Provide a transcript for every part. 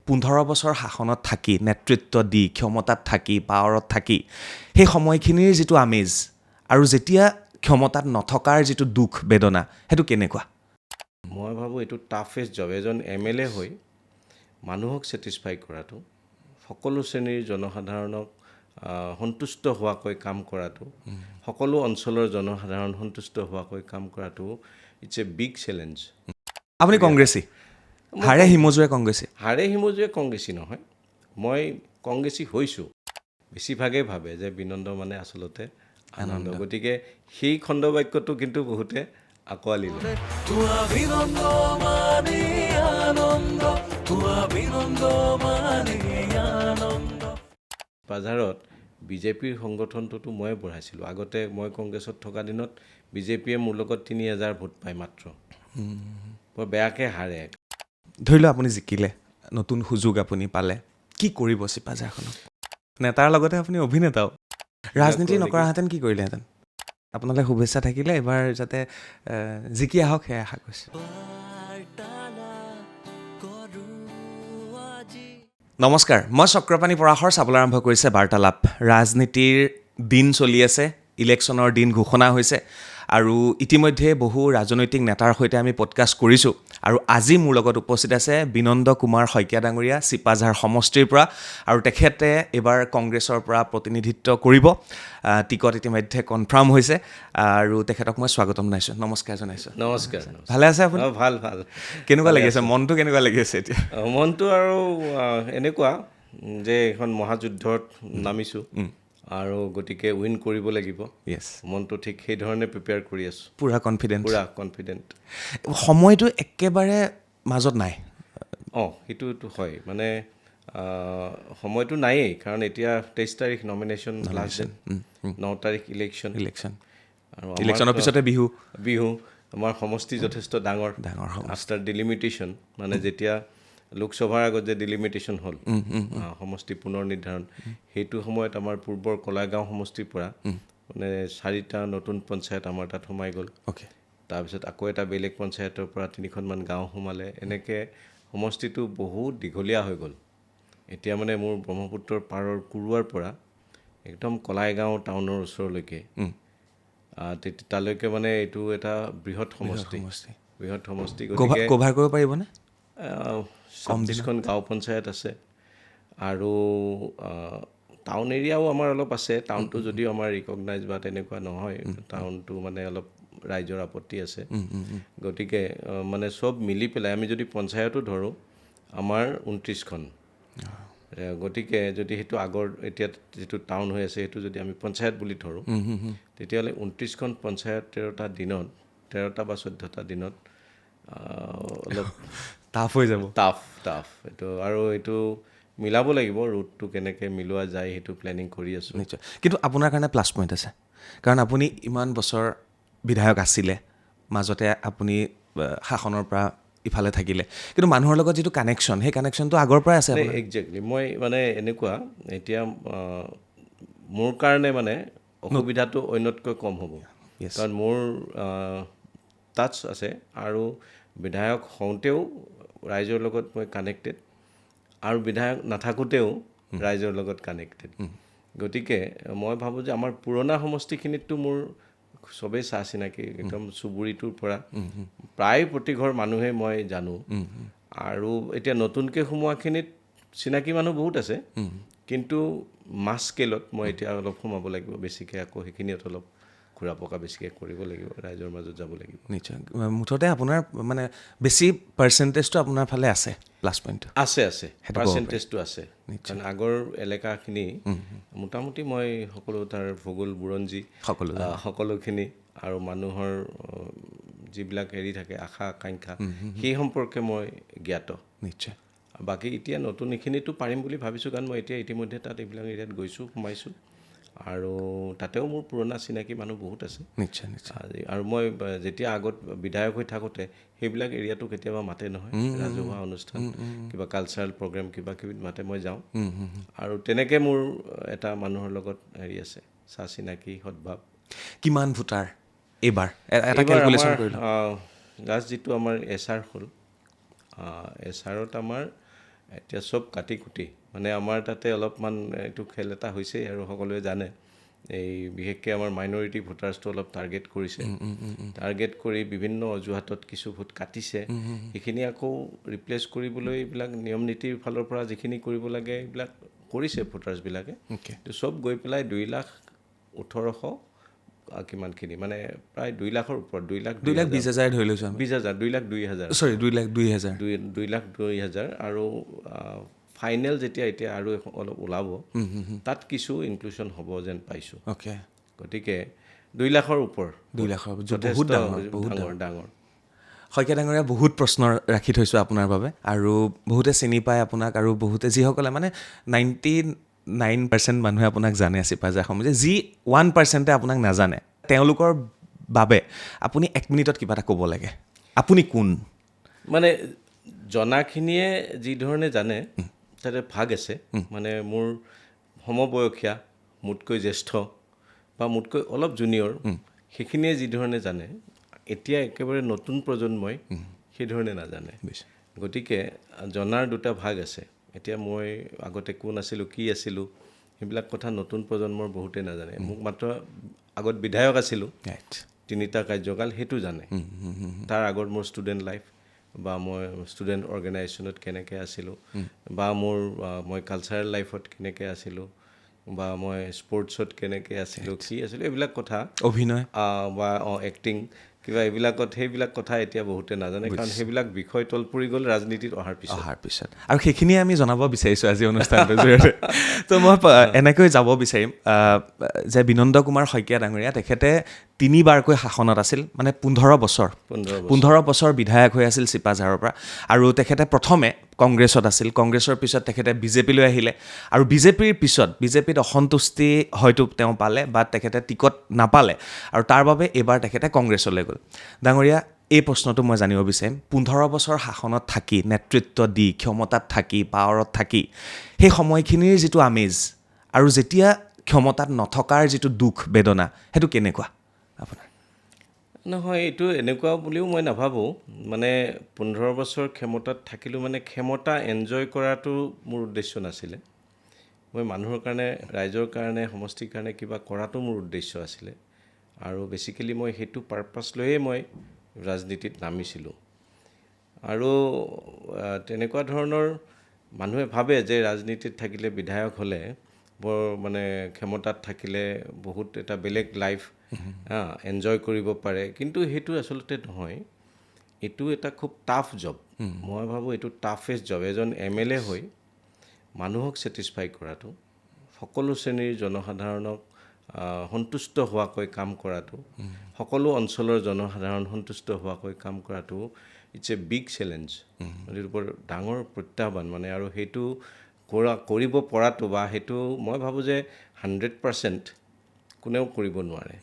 15 বছৰ শাসনত থাকি নেতৃত্ব দি ক্ষমতাত থাকি পাৱাৰত থাকি সেই সময়খিনিৰ যিটো আমেজ আৰু যেতিয়া ক্ষমতাত নথকাৰ যিটো দুখ বেদনা সেইটো কেনেকুৱা? মই ভাবোঁ এইটো টাফেষ্ট জব। এজন MLA হৈ মানুহক ছেটিছফাই কৰাটো, সকলো শ্ৰেণীৰ জনসাধাৰণক সন্তুষ্ট হোৱাকৈ কাম কৰাটো, সকলো অঞ্চলৰ জনসাধাৰণ সন্তুষ্ট হোৱাকৈ কাম কৰাটো ইটছ এ বিগ চেলেঞ্জ। আপুনি কংগ্ৰেছী, হাড়ে হিমজুৱে কংগ্ৰেছী? হাড়ে হিমজুৱে কংগ্ৰেছী নহয়, মই কংগ্ৰেছী হৈছোঁ। বেছিভাগেই ভাবে যে বিনন্দ মানে আচলতে আনন্দ, গতিকে সেই খণ্ডবাক্যটো কিন্তু বহুতে আঁকোৱালি লয়। বাজাৰত বিজেপিৰ সংগঠনটোতো ময়ে বঢ়াইছিলোঁ। আগতে মই কংগ্ৰেছত থকা দিনত বিজেপিয়ে মোৰ লগত 3000 ভোট পায় মাত্ৰ, বৰ বেয়াকৈ হাৰে। ধৰি লওক আপুনি জিকিলে, নতুন সুযোগ আপুনি পালে, কি কৰিব চিপাঝাৰখনত? নেতাৰ লগতে আপুনি অভিনেতাও, ৰাজনীতি নকৰাহেঁতেন কি কৰিলেহেঁতেন? আপোনালৈ শুভেচ্ছা থাকিলে, এবাৰ যাতে জিকি আহক সেয়া আশা কৰিছোঁ। নমস্কাৰ, মই চক্ৰপাণি পৰাশৰ। চাবলৈ আৰম্ভ কৰিছে বাৰ্তালাপ। ৰাজনীতিৰ দিন চলি আছে, ইলেকশ্যনৰ দিন ঘোষণা হৈছে আৰু ইতিমধ্যে বহু ৰাজনৈতিক নেতাৰ সৈতে আমি পডকাষ্ট কৰিছোঁ আৰু আজি মোৰ লগত উপস্থিত আছে বিনন্দ কুমাৰ শইকীয়া ডাঙৰীয়া, চিপাঝাৰ সমষ্টিৰ পৰা, আৰু তেখেতে এইবাৰ কংগ্ৰেছৰ পৰা প্ৰতিনিধিত্ব কৰিব। টিকট ইতিমধ্যে কনফাৰ্ম হৈছে আৰু তেখেতক মই স্বাগতম জনাইছোঁ, নমস্কাৰ জনাইছোঁ। নমস্কাৰ। ভালে আছে আপুনি? ভাল ভাল। কেনেকুৱা লাগি আছে, মনটো কেনেকুৱা লাগি আছে এতিয়া? মনটো আৰু এনেকুৱা যে এখন মহাযুদ্ধত নামিছোঁ আৰু গতিকে উইন কৰিব লাগিব। য়েছ, মনটো ঠিক সেইধৰণে প্ৰিপেয়াৰ কৰি আছোঁ। পূৰা কনফিডেণ্ট? পূৰা কনফিডেণ্ট। সময়টো একেবাৰে মাজত নাই? সেইটোতো হয়, মানে সময়টো নায়েই, কাৰণ এতিয়া 23 তাৰিখ নমিনেশ্যন লাষ্ট ডেট, 9 তাৰিখ ইলেকশ্যন আৰু ইলেকশ্যনৰ পিছতে বিহু। আমাৰ সমষ্টি যথেষ্ট ডাঙৰ আফটাৰ ডিলিমিটেশ্যন, মানে যেতিয়া লোকসভাৰ আগত যে ডিলিমিটেশ্যন হ'ল, সমষ্টি পুনৰ নিৰ্ধাৰণ, সেইটো সময়ত আমাৰ পূৰ্বৰ কলাগাঁও সমষ্টিৰ পৰা মানে 4টা নতুন পঞ্চায়ত আমাৰ তাত সোমাই গ'ল। তাৰপিছত আকৌ এটা বেলেগ পঞ্চায়তৰ পৰা 3খনমান গাঁও সোমালে। এনেকৈ সমষ্টিটো বহুত দীঘলীয়া হৈ গ'ল। এতিয়া মানে মোৰ ব্ৰহ্মপুত্ৰৰ পাৰৰ কুৰুৱাৰ পৰা একদম কলাইগাঁও টাউনৰ ওচৰলৈকে, তালৈকে মানে এইটো এটা বৃহৎ সমষ্টি। গতিকে কভাৰ কৰিব পাৰিবনে? 26খন গাঁও পঞ্চায়ত আছে আৰু টাউন এৰিয়াও আমাৰ অলপ আছে। টাউনটো যদিও আমাৰ ৰিকগনাইজ বা তেনেকুৱা নহয়, টাউনটো মানে অলপ ৰাইজৰ আপত্তি আছে। গতিকে মানে চব মিলি পেলাই আমি যদি পঞ্চায়তো ধৰোঁ, আমাৰ 29খন। গতিকে যদি সেইটো আগৰ এতিয়া যিটো টাউন হৈ আছে সেইটো যদি আমি পঞ্চায়ত বুলি ধৰোঁ, তেতিয়াহ'লে 29খন পঞ্চায়ত 13টা দিনত, 13টা বা 14টা দিনত অলপ টাফ হৈ যাব। টাফ এইটো, আৰু এইটো মিলাব লাগিব, ৰুটটো কেনেকৈ মিলোৱা যায় সেইটো প্লেনিং কৰি আছোঁ। নিশ্চয়, কিন্তু আপোনাৰ কাৰণে প্লাছ পইণ্ট আছে, কাৰণ আপুনি ইমান বছৰ বিধায়ক আছিলে, মাজতে আপুনি শাসনৰ পৰা ইফালে থাকিলে, কিন্তু মানুহৰ লগত যিটো কানেকশ্যন, সেই কানেকশ্যনটো আগৰ পৰাই আছে। একজেক্টলি, মই মানে এনেকুৱা এতিয়া মোৰ কাৰণে মানে অসুবিধাটো অন্যতকৈ কম হ'ব, কাৰণ মোৰ টাচ আছে আৰু বিধায়ক হওঁতেও ৰাইজৰ লগত মই কানেক্টেড, আৰু বিধায়ক নাথাকোঁতেও ৰাইজৰ লগত কানেক্টেড। গতিকে মই ভাবোঁ যে আমাৰ পুৰণা সমষ্টিখিনিততো মোৰ চবেই চাহ চিনাকি, একদম চুবুৰীটোৰ পৰা প্ৰায় প্ৰতিঘৰ মানুহে মই জানো, আৰু এতিয়া নতুনকৈ সোমোৱাখিনিত চিনাকি মানুহ বহুত আছে, কিন্তু মাছ স্কেলত মই এতিয়া অলপ সোমাব লাগিব বেছিকৈ, আকৌ সেইখিনিত অলপ ঘূৰা পকা বেছিকৈ কৰিব লাগিব, ৰাইজৰ মাজত যাব লাগিব। নিশ্চয়, মুঠতে আপোনাৰ মানে বেছি পাৰ্চেণ্টেজটো আপোনাৰ ফালে আছে, প্লাছ পইণ্ট আছে পাৰ্চেণ্টেজটো আছে, কাৰণ আগৰ এলেকাখিনি মোটামুটি মই সকলো তাৰ ভূগোল বুৰঞ্জী সকলোখিনি আৰু মানুহৰ যিবিলাক হেৰি থাকে আশা আকাংক্ষা, সেই সম্পৰ্কে মই জ্ঞাত। নিশ্চয়, বাকী এতিয়া নতুন এইখিনিতো পাৰিম বুলি ভাবিছোঁ, কাৰণ মই এতিয়া ইতিমধ্যে তাত এইবিলাক এৰিয়াত গৈছোঁ, সোমাইছোঁ, আৰু তাতেও মোৰ পুৰণা চিনাকি মানুহ বহুত আছে। নিশ্চয়। আৰু মই যেতিয়া আগত বিধায়ক হৈ থাকোঁতে সেইবিলাক এৰিয়াটো কেতিয়াবা মাতে নহয়, ৰাজহুৱা অনুষ্ঠান, কিবা কালচাৰেল প্ৰগ্ৰেম কিবা কিবি মাতে, মই যাওঁ, আৰু তেনেকৈ মোৰ এটা মানুহৰ লগত হেৰি আছে, চা চিনাকি সদ্ভাৱ। কিমান ভোটাৰ এইবাৰ লাষ্ট যিটো আমাৰ SR হ'ল, SRত আমাৰ এতিয়া চব কাটি কুটি মানে আমাৰ তাতে অলপমান এইটো খেল এটা হৈছে আৰু সকলোৱে জানে এই বিশেষকৈ আমাৰ মাইনৰিটি ভোটাৰ্ছটো অলপ টাৰ্গেট কৰিছে টাৰ্গেট কৰি বিভিন্ন অজুহাতত কিছু ভোট কাটিছে সেইখিনি আকৌ ৰিপ্লেচ কৰিবলৈ এইবিলাক নিয়ম নীতিৰ ফালৰ পৰা যিখিনি কৰিব লাগে এইবিলাক কৰিছে ভোটাৰ্ছবিলাকে তো চব গৈ পেলাই 2,18,000 কিমানখিনি মানে প্ৰায় 2 লাখৰ ওপৰত 2,20,000 ধৰি লৈছোঁ 20,000 2,02,000 চৰি 2,02,000 2,02,000 আৰু ফাইনেল যেতিয়া এতিয়া আৰু অলপ ওলাব তাত কিছু ইনক্লুশ্যন হ'ব যেন পাইছোঁ অ'কে গতিকে 2 লাখৰ ওপৰ 2 লাখৰ যথেষ্ট বহুত ডাঙৰ ডাঙৰ শইকীয়া ডাঙৰীয়া বহুত প্ৰশ্ন ৰাখি থৈছোঁ আপোনাৰ বাবে আৰু বহুতে চিনি পায় আপোনাক আৰু বহুতে যিসকলে মানে 99% মানুহে আপোনাক জানে চিপাঝাৰ সমাজে যি 1%এ আপোনাক নাজানে তেওঁলোকৰ বাবে আপুনি 1 মিনিটত কিবা এটা ক'ব লাগে আপুনি কোন মানে জনাখিনিয়ে যি ধৰণে জানে তাতে ভাগ আছে মানে মোৰ সমবয়সীয়া মোতকৈ জ্যেষ্ঠ বা মোতকৈ অলপ জুনিয়ৰ সেইখিনিয়ে যি ধৰণে জানে এতিয়া একেবাৰে নতুন প্ৰজন্মই সেই ধৰণে নাজানে গতিকে জনাৰ দুটা ভাগ আছে এতিয়া মই আগতে কোন আছিলোঁ কি আছিলোঁ সেইবিলাক কথা নতুন প্ৰজন্মৰ বহুতে নাজানে মোক মাত্ৰ আগত বিধায়ক আছিলোঁ 3টা কাৰ্যকাল সেইটো জানে তাৰ আগত মোৰ ষ্টুডেণ্ট লাইফ বা মই ষ্টুডেণ্ট অৰ্গেনাইজেশ্যনত কেনেকৈ আছিলোঁ বা মই কালচাৰেল লাইফত কেনেকৈ আছিলোঁ বা মই স্পৰ্টছত কেনেকৈ আছিলোঁ কি আছিলোঁ এইবিলাক কথা অভিনয় বা এক্টিং কিবা এইবিলাকত সেইবিলাক কথা এতিয়া বহুতে নাজানে কাৰণ সেইবিলাক বিষয় তল পৰি গ'ল ৰাজনীতিত অহাৰ পিছত আৰু সেইখিনিয়ে আমি জনাব বিচাৰিছোঁ আজি অনুষ্ঠানটোৰ জৰিয়তে তো মই এনেকৈ যাব বিচাৰিম যে বিনন্দ কুমাৰ শইকীয়া ডাঙৰীয়া তেখেতে 3বাৰকৈ শাসনত আছিল মানে 15 বছৰ বিধায়ক হৈ আছিল চিপাঝাৰৰ পৰা আৰু তেখেতে প্ৰথমে কংগ্ৰেছত আছিল কংগ্ৰেছৰ পিছত তেখেতে বিজেপিলৈ আহিলে আৰু বিজেপিৰ পিছত বিজেপিত অসন্তুষ্টি হয়তো তেওঁ পালে বা তেখেতে টিকট নাপালে আৰু তাৰ বাবে এইবাৰ তেখেতে কংগ্ৰেছলৈ গ'ল ডাঙৰীয়া এই প্ৰশ্নটো মই জানিব বিচাৰিম 15 বছৰ শাসনত থাকি নেতৃত্ব দি ক্ষমতাত থাকি পাৱাৰত থাকি সেই সময়খিনিৰ যিটো আমেজ আৰু যেতিয়া ক্ষমতাত নথকাৰ যিটো দুখ বেদনা সেইটো কেনেকুৱা আপোনাৰ নহয় এইটো এনেকুৱা বুলিও মই নাভাবোঁ মানে 15 বছৰ ক্ষমতাত থাকিলোঁ মানে ক্ষমতা এনজয় কৰাটো মোৰ উদ্দেশ্য নাছিলে মই মানুহৰ কাৰণে ৰাইজৰ কাৰণে সমষ্টিৰ কাৰণে কিবা কৰাটো মোৰ উদ্দেশ্য আছিলে আৰু বেছিকেলি মই সেইটো পাৰপাছ লৈয়ে মই ৰাজনীতিত নামিছিলোঁ আৰু তেনেকুৱা ধৰণৰ মানুহে ভাবে যে ৰাজনীতিত থাকিলে বিধায়ক হ'লে বৰ মানে ক্ষমতাত থাকিলে বহুত এটা বেলেগ লাইফ এনজয় কৰিব পাৰে কিন্তু সেইটো আচলতে নহয় এইটো এটা খুব টাফ জব মই ভাবোঁ এইটো টাফেষ্ট জব এজন MLA হৈ মানুহক ছেটিছফাই কৰাটো সকলো শ্ৰেণীৰ জনসাধাৰণক সন্তুষ্ট হোৱাকৈ কাম কৰাটো সকলো অঞ্চলৰ জনসাধাৰণ সন্তুষ্ট হোৱাকৈ কাম কৰাটো ইটছ এ বিগ চেলেঞ্জ এইটোৰ ওপৰত ডাঙৰ প্ৰত্যাহ্বান মানে আৰু সেইটো কৰিব পৰাটো বা সেইটো মই ভাবোঁ যে 100% কোনেও কৰিব নোৱাৰে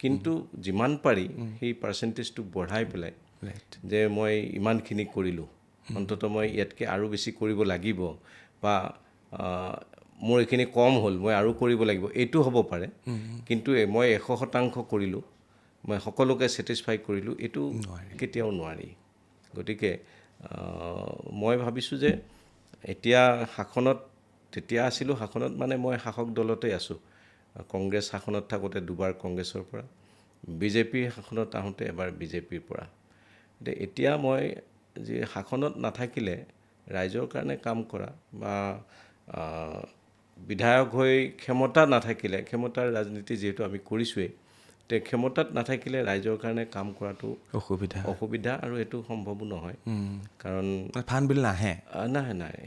কিন্তু যিমান পাৰি সেই পাৰ্চেণ্টেজটো বঢ়াই পেলাই যে মই ইমানখিনি কৰিলোঁ অন্তত মই ইয়াতকৈ আৰু বেছি কৰিব লাগিব বা মোৰ এইখিনি কম হ'ল মই আৰু কৰিব লাগিব এইটো হ'ব পাৰে কিন্তু মই 100% কৰিলোঁ মই সকলোকে ছেটিছফাই কৰিলোঁ এইটো কেতিয়াও নোৱাৰি গতিকে মই ভাবিছোঁ যে এতিয়া শাসনত তেতিয়া আছিলোঁ শাসনত মানে মই শাসক দলতেই আছোঁ কংগ্ৰেছ শাসনত থাকোঁতে 2বাৰ কংগ্ৰেছৰ পৰা বিজেপিৰ শাসনত আহোঁতে এবাৰ বিজেপিৰ পৰা এতিয়া মই যে শাসনত নাথাকিলে ৰাইজৰ কাৰণে কাম কৰা বা বিধায়ক হৈ ক্ষমতা নাথাকিলে ক্ষমতাৰ ৰাজনীতি যিহেতু আমি কৰিছোঁৱেই তে ক্ষমতাত নাথাকিলে ৰাইজৰ কাৰণে কাম কৰাটো অসুবিধা আৰু এইটো সম্ভৱো নহয় কাৰণ ফান বিল নাহে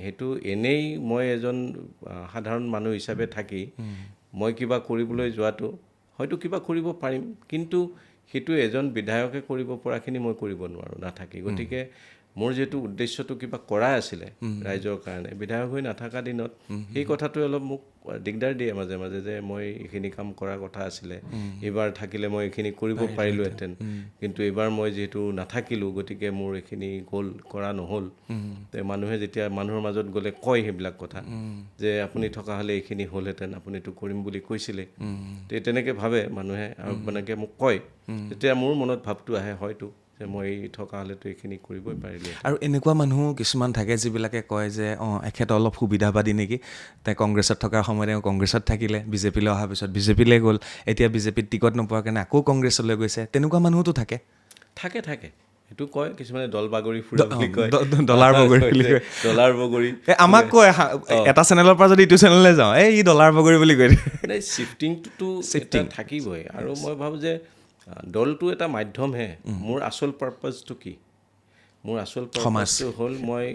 সেইটো এনেই মই এজন সাধাৰণ মানুহ হিচাপে থাকি মই কিবা কৰিবলৈ যোৱাটো হয়তো কিবা কৰিব পাৰিম কিন্তু সেইটো এজন বিধায়কে কৰিব পৰাখিনি মই কৰিব নোৱাৰোঁ নাথাকি গতিকে মোৰ যেটো উদ্দেশ্যটো কিবা কৰা আছিলে ৰাইজৰ কাৰণে বিধায়ক হৈ নাথাকা দিনত এই কথাটোৱে অলপ মোক দিগদাৰ দিয়ে মাজে মাজে যে মই এইখিনি কাম কৰাৰ কথা আছিলে এবাৰ থাকিলে মই এইখিনি কৰিব পাৰিলোহেঁতেন কিন্তু এবাৰ মই যেহেতু নাথাকিলোঁ গতিকে মোৰ এইখিনি গোল কৰা নহ'ল তে মানুহে যেতিয়া মানুহৰ মাজত গ'লে কয় সেইবিলাক কথা যে আপুনি থকা হ'লে এইখিনি হ'লহেঁতেন আপুনিতো কৰিম বুলি কৈছিলে তে তেনেকৈ ভাবে মানুহে আৰু মানেকে মোক কয় তেতিয়া মোৰ মনত ভাৱটো আহে হয়তো যে মই থকা হ'লেতো এইখিনি কৰিবই পাৰিলোঁ। আৰু এনেকুৱা মানুহ কিছুমান থাকে যিবিলাকে কয় যে এখেত অলপ সুবিধাবাদী নেকি, কংগ্ৰেছত থকাৰ সময়ত কংগ্ৰেছত থাকিলে, বিজেপিলৈ অহাৰ পিছত বিজেপিলৈ গ'ল, এতিয়া বিজেপিত টিকট নোপোৱাৰ কাৰণে আকৌ কংগ্ৰেছলৈ গৈছে, তেনেকুৱা মানুহতো থাকে। থাকে সেইটো কয় কিছুমানে দল বাগৰি ফুৰা বুলি কয়, ডলাৰ বগৰী বুলি কয়। ডলাৰ বগৰী আমাক কয় এটা চেনেলৰ পৰা যদি ইটো চেনেললৈ যাওঁ ই ডলাৰ বগৰী বুলি কয়। শ্বিফটিংটোতো এটা থাকিবই। আৰু মই ভাবোঁ যে দলটো এটা মাধ্যমহে। মোৰ আচল পাৰ্পাছটো কি? মোৰ আচল পাৰ্পাছটো হ'ল মই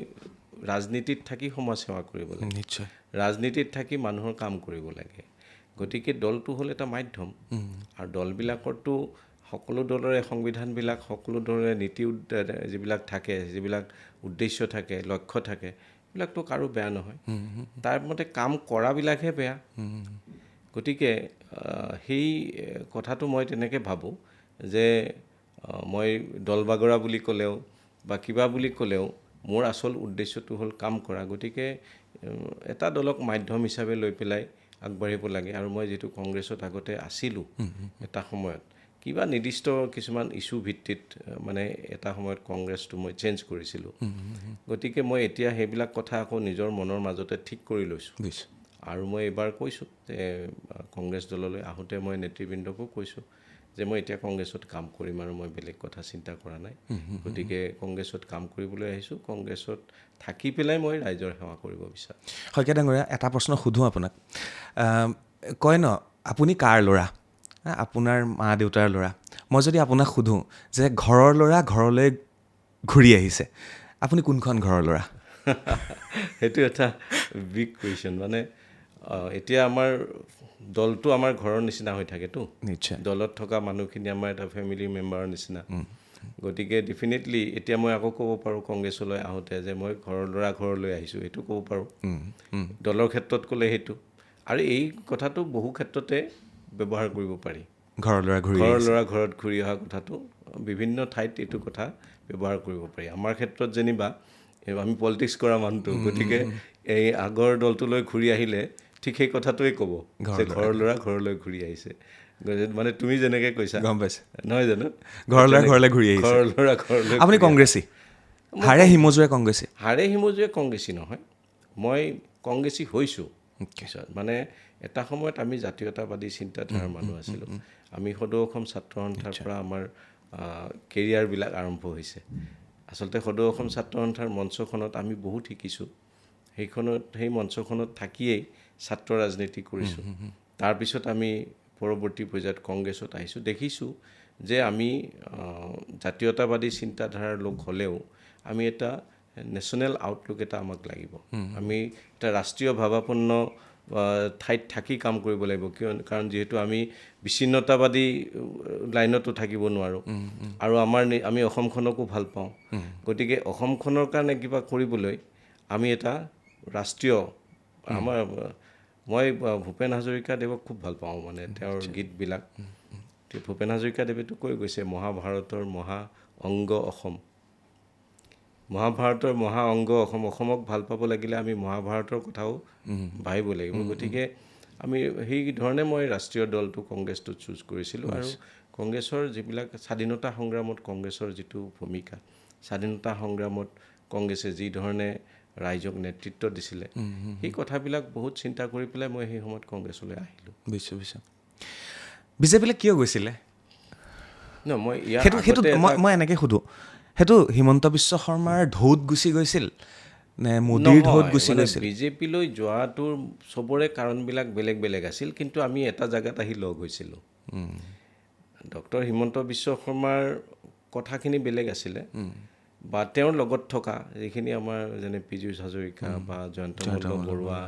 ৰাজনীতিত থাকি সমাজ সেৱা কৰিব লাগে, নিশ্চয় ৰাজনীতিত থাকি মানুহৰ কাম কৰিব লাগে। গতিকে দলটো হ'ল এটা মাধ্যম। আৰু দলবিলাকৰতো সকলো দলৰে সংবিধানবিলাক, সকলো দলৰে নীতি যিবিলাক থাকে, যিবিলাক উদ্দেশ্য থাকে, লক্ষ্য থাকে, এইবিলাকতো কাৰো বেয়া নহয়। তাৰ মতে কাম কৰাবিলাকহে বেয়া। গতিকে সেই কথাটো মই তেনেকৈ ভাবোঁ যে মই দল বাগৰা বুলি ক'লেও বা কিবা বুলি ক'লেও মোৰ আচল উদ্দেশ্যটো হ'ল কাম কৰা। গতিকে এটা দলক মাধ্যম হিচাপে লৈ পেলাই আগবাঢ়িব লাগে। আৰু মই যিটো কংগ্ৰেছত আগতে আছিলোঁ এটা সময়ত, কিবা নিৰ্দিষ্ট কিছুমান ইছ্যু ভিত্তিত মানে এটা সময়ত কংগ্ৰেছটো মই চেঞ্জ কৰিছিলোঁ। গতিকে মই এতিয়া সেইবিলাক কথা আকৌ নিজৰ মনৰ মাজতে ঠিক কৰি লৈছোঁ। আৰু মই এইবাৰ কৈছোঁ যে কংগ্ৰেছ দললৈ আহোঁতে মই নেতৃবৃন্দকো কৈছোঁ যে মই এতিয়া কংগ্ৰেছত কাম কৰিম আৰু মই বেলেগ কথা চিন্তা কৰা নাই। গতিকে কংগ্ৰেছত কাম কৰিবলৈ আহিছোঁ, কংগ্ৰেছত থাকি পেলাই মই ৰাইজৰ সেৱা কৰিব বিচাৰোঁ। শইকীয়া ডাঙৰীয়া, এটা প্ৰশ্ন সোধোঁ আপোনাক। কয় ন আপুনি কাৰ ল'ৰা, আপোনাৰ মা দেউতাৰ ল'ৰা। মই যদি আপোনাক সোধোঁ যে ঘৰৰ ল'ৰা ঘৰলৈ ঘূৰি আহিছে, আপুনি কোনখন ঘৰৰ ল'ৰা? সেইটো এটা বিগ কুৱেশ্যন। মানে এতিয়া আমাৰ দলটো আমাৰ ঘৰৰ নিচিনা হৈ থাকেতো। নিশ্চয় দলত থকা মানুহখিনি আমাৰ এটা ফেমিলি মেম্বাৰৰ নিচিনা। গতিকে ডেফিনেটলি এতিয়া মই আকৌ ক'ব পাৰোঁ কংগ্ৰেছলৈ আহোঁতে যে মই ঘৰৰ ল'ৰা ঘৰলৈ আহিছোঁ, সেইটো ক'ব পাৰোঁ। দলৰ ক্ষেত্ৰত ক'লে সেইটো। আৰু এই কথাটো বহু ক্ষেত্ৰতে ব্যৱহাৰ কৰিব পাৰি। ঘৰৰ ল'ৰা ঘৰত ঘূৰি অহা কথাটো বিভিন্ন ঠাইত এইটো কথা ব্যৱহাৰ কৰিব পাৰি। আমাৰ ক্ষেত্ৰত যেনিবা আমি পলিটিক্স কৰা মানুহটো, গতিকে এই আগৰ দলটোলৈ ঘূৰি আহিলে ঠিক সেই কথাটোৱে ক'ব যে ঘৰৰ ল'ৰা ঘৰলৈ ঘূৰি আহিছে। মানে তুমি যেনেকৈ কৈছা, গম পাইছে নহয় জানো? ঘৰৰ ল'ৰা ঘৰলৈ ঘূৰি আহিছে। ঘৰৰ ল'ৰা ঘৰলৈ। আপুনি কংগ্ৰেছী, হাড়ে হিমজুৱে কংগ্ৰেছী? হাড়ে হিমজুৱে কংগ্ৰেছী নহয়, মই কংগ্ৰেছী হৈছোঁ পিছত। মানে এটা সময়ত আমি জাতীয়তাবাদী চিন্তাধাৰাৰ মানুহ আছিলোঁ। আমি সদৌ অসম ছাত্ৰ সন্থাৰ পৰা আমাৰ কেৰিয়াৰবিলাক আৰম্ভ হৈছে। আচলতে সদৌ অসম ছাত্ৰ সন্থাৰ মঞ্চখনত আমি বহুত শিকিছোঁ। সেই মঞ্চখনত থাকিয়েই ছাত্ৰ ৰাজনীতি কৰিছোঁ। তাৰপিছত আমি পৰৱৰ্তী পৰ্যায়ত কংগ্ৰেছত আহিছোঁ। দেখিছোঁ যে আমি জাতীয়তাবাদী চিন্তাধাৰাৰ লোক হ'লেও আমি এটা নেশ্যনেল আউটলুক এটা আমাক লাগিব। আমি এটা ৰাষ্ট্ৰীয় ভাৱাপন্ন ঠাইত থাকি কাম কৰিব লাগিব। কাৰণ যিহেতু আমি বিচ্ছিন্নতাবাদী লাইনতো থাকিব নোৱাৰোঁ। আৰু আমি অসমখনকো ভাল পাওঁ। গতিকে অসমখনৰ কাৰণে কিবা কৰিবলৈ আমি এটা ৰাষ্ট্ৰীয় মই ভূপেন হাজৰিকাদেৱক খুব ভাল পাওঁ, মানে তেওঁৰ গীতবিলাক। ভূপেন হাজৰিকাদেৱেতো কৈ গৈছে মহাভাৰতৰ মহা অংগ অসম। মহাভাৰতৰ মহা অংগ অসম। অসমক ভাল পাব লাগিলে আমি মহাভাৰতৰ কথাও ভাবিব লাগিব। গতিকে আমি সেই ধৰণে মই ৰাষ্ট্ৰীয় দলটো কংগ্ৰেছটো চুজ কৰিছিলোঁ। আৰু কংগ্ৰেছৰ যিবিলাক স্বাধীনতা সংগ্ৰামত কংগ্ৰেছৰ যিটো ভূমিকা, স্বাধীনতা সংগ্ৰামত কংগ্ৰেছে যি ধৰণে ৰাইজক নেতৃত্ব দিছিলে, সেই কথাবিলাক বহুত চিন্তা কৰি পেলাই মই সেই সময়ত কংগ্ৰেছলৈ আহিলোঁ। বিজেপিলৈ কিয় গৈছিলে? সেইটো মই এনেকৈ সোধোঁ, সেইটো হিমন্ত বিশ্ব শৰ্মাৰ ঢৌত গুচি গৈছিল নে মোদীৰ ঢৌত গুচি গৈছিল? বিজেপিলৈ যোৱাটোৰ চবৰে কাৰণবিলাক বেলেগ বেলেগ আছিল, কিন্তু আমি এটা জেগাত আহি লগ হৈছিলোঁ। ডক্টৰ হিমন্ত বিশ্ব শৰ্মাৰ কথাখিনি বেলেগ আছিলে, বা তেওঁৰ লগত থকা যিখিনি আমাৰ যেনে পীযুষ হাজৰিকা বা জয়ন্ত মল্ল বৰুৱা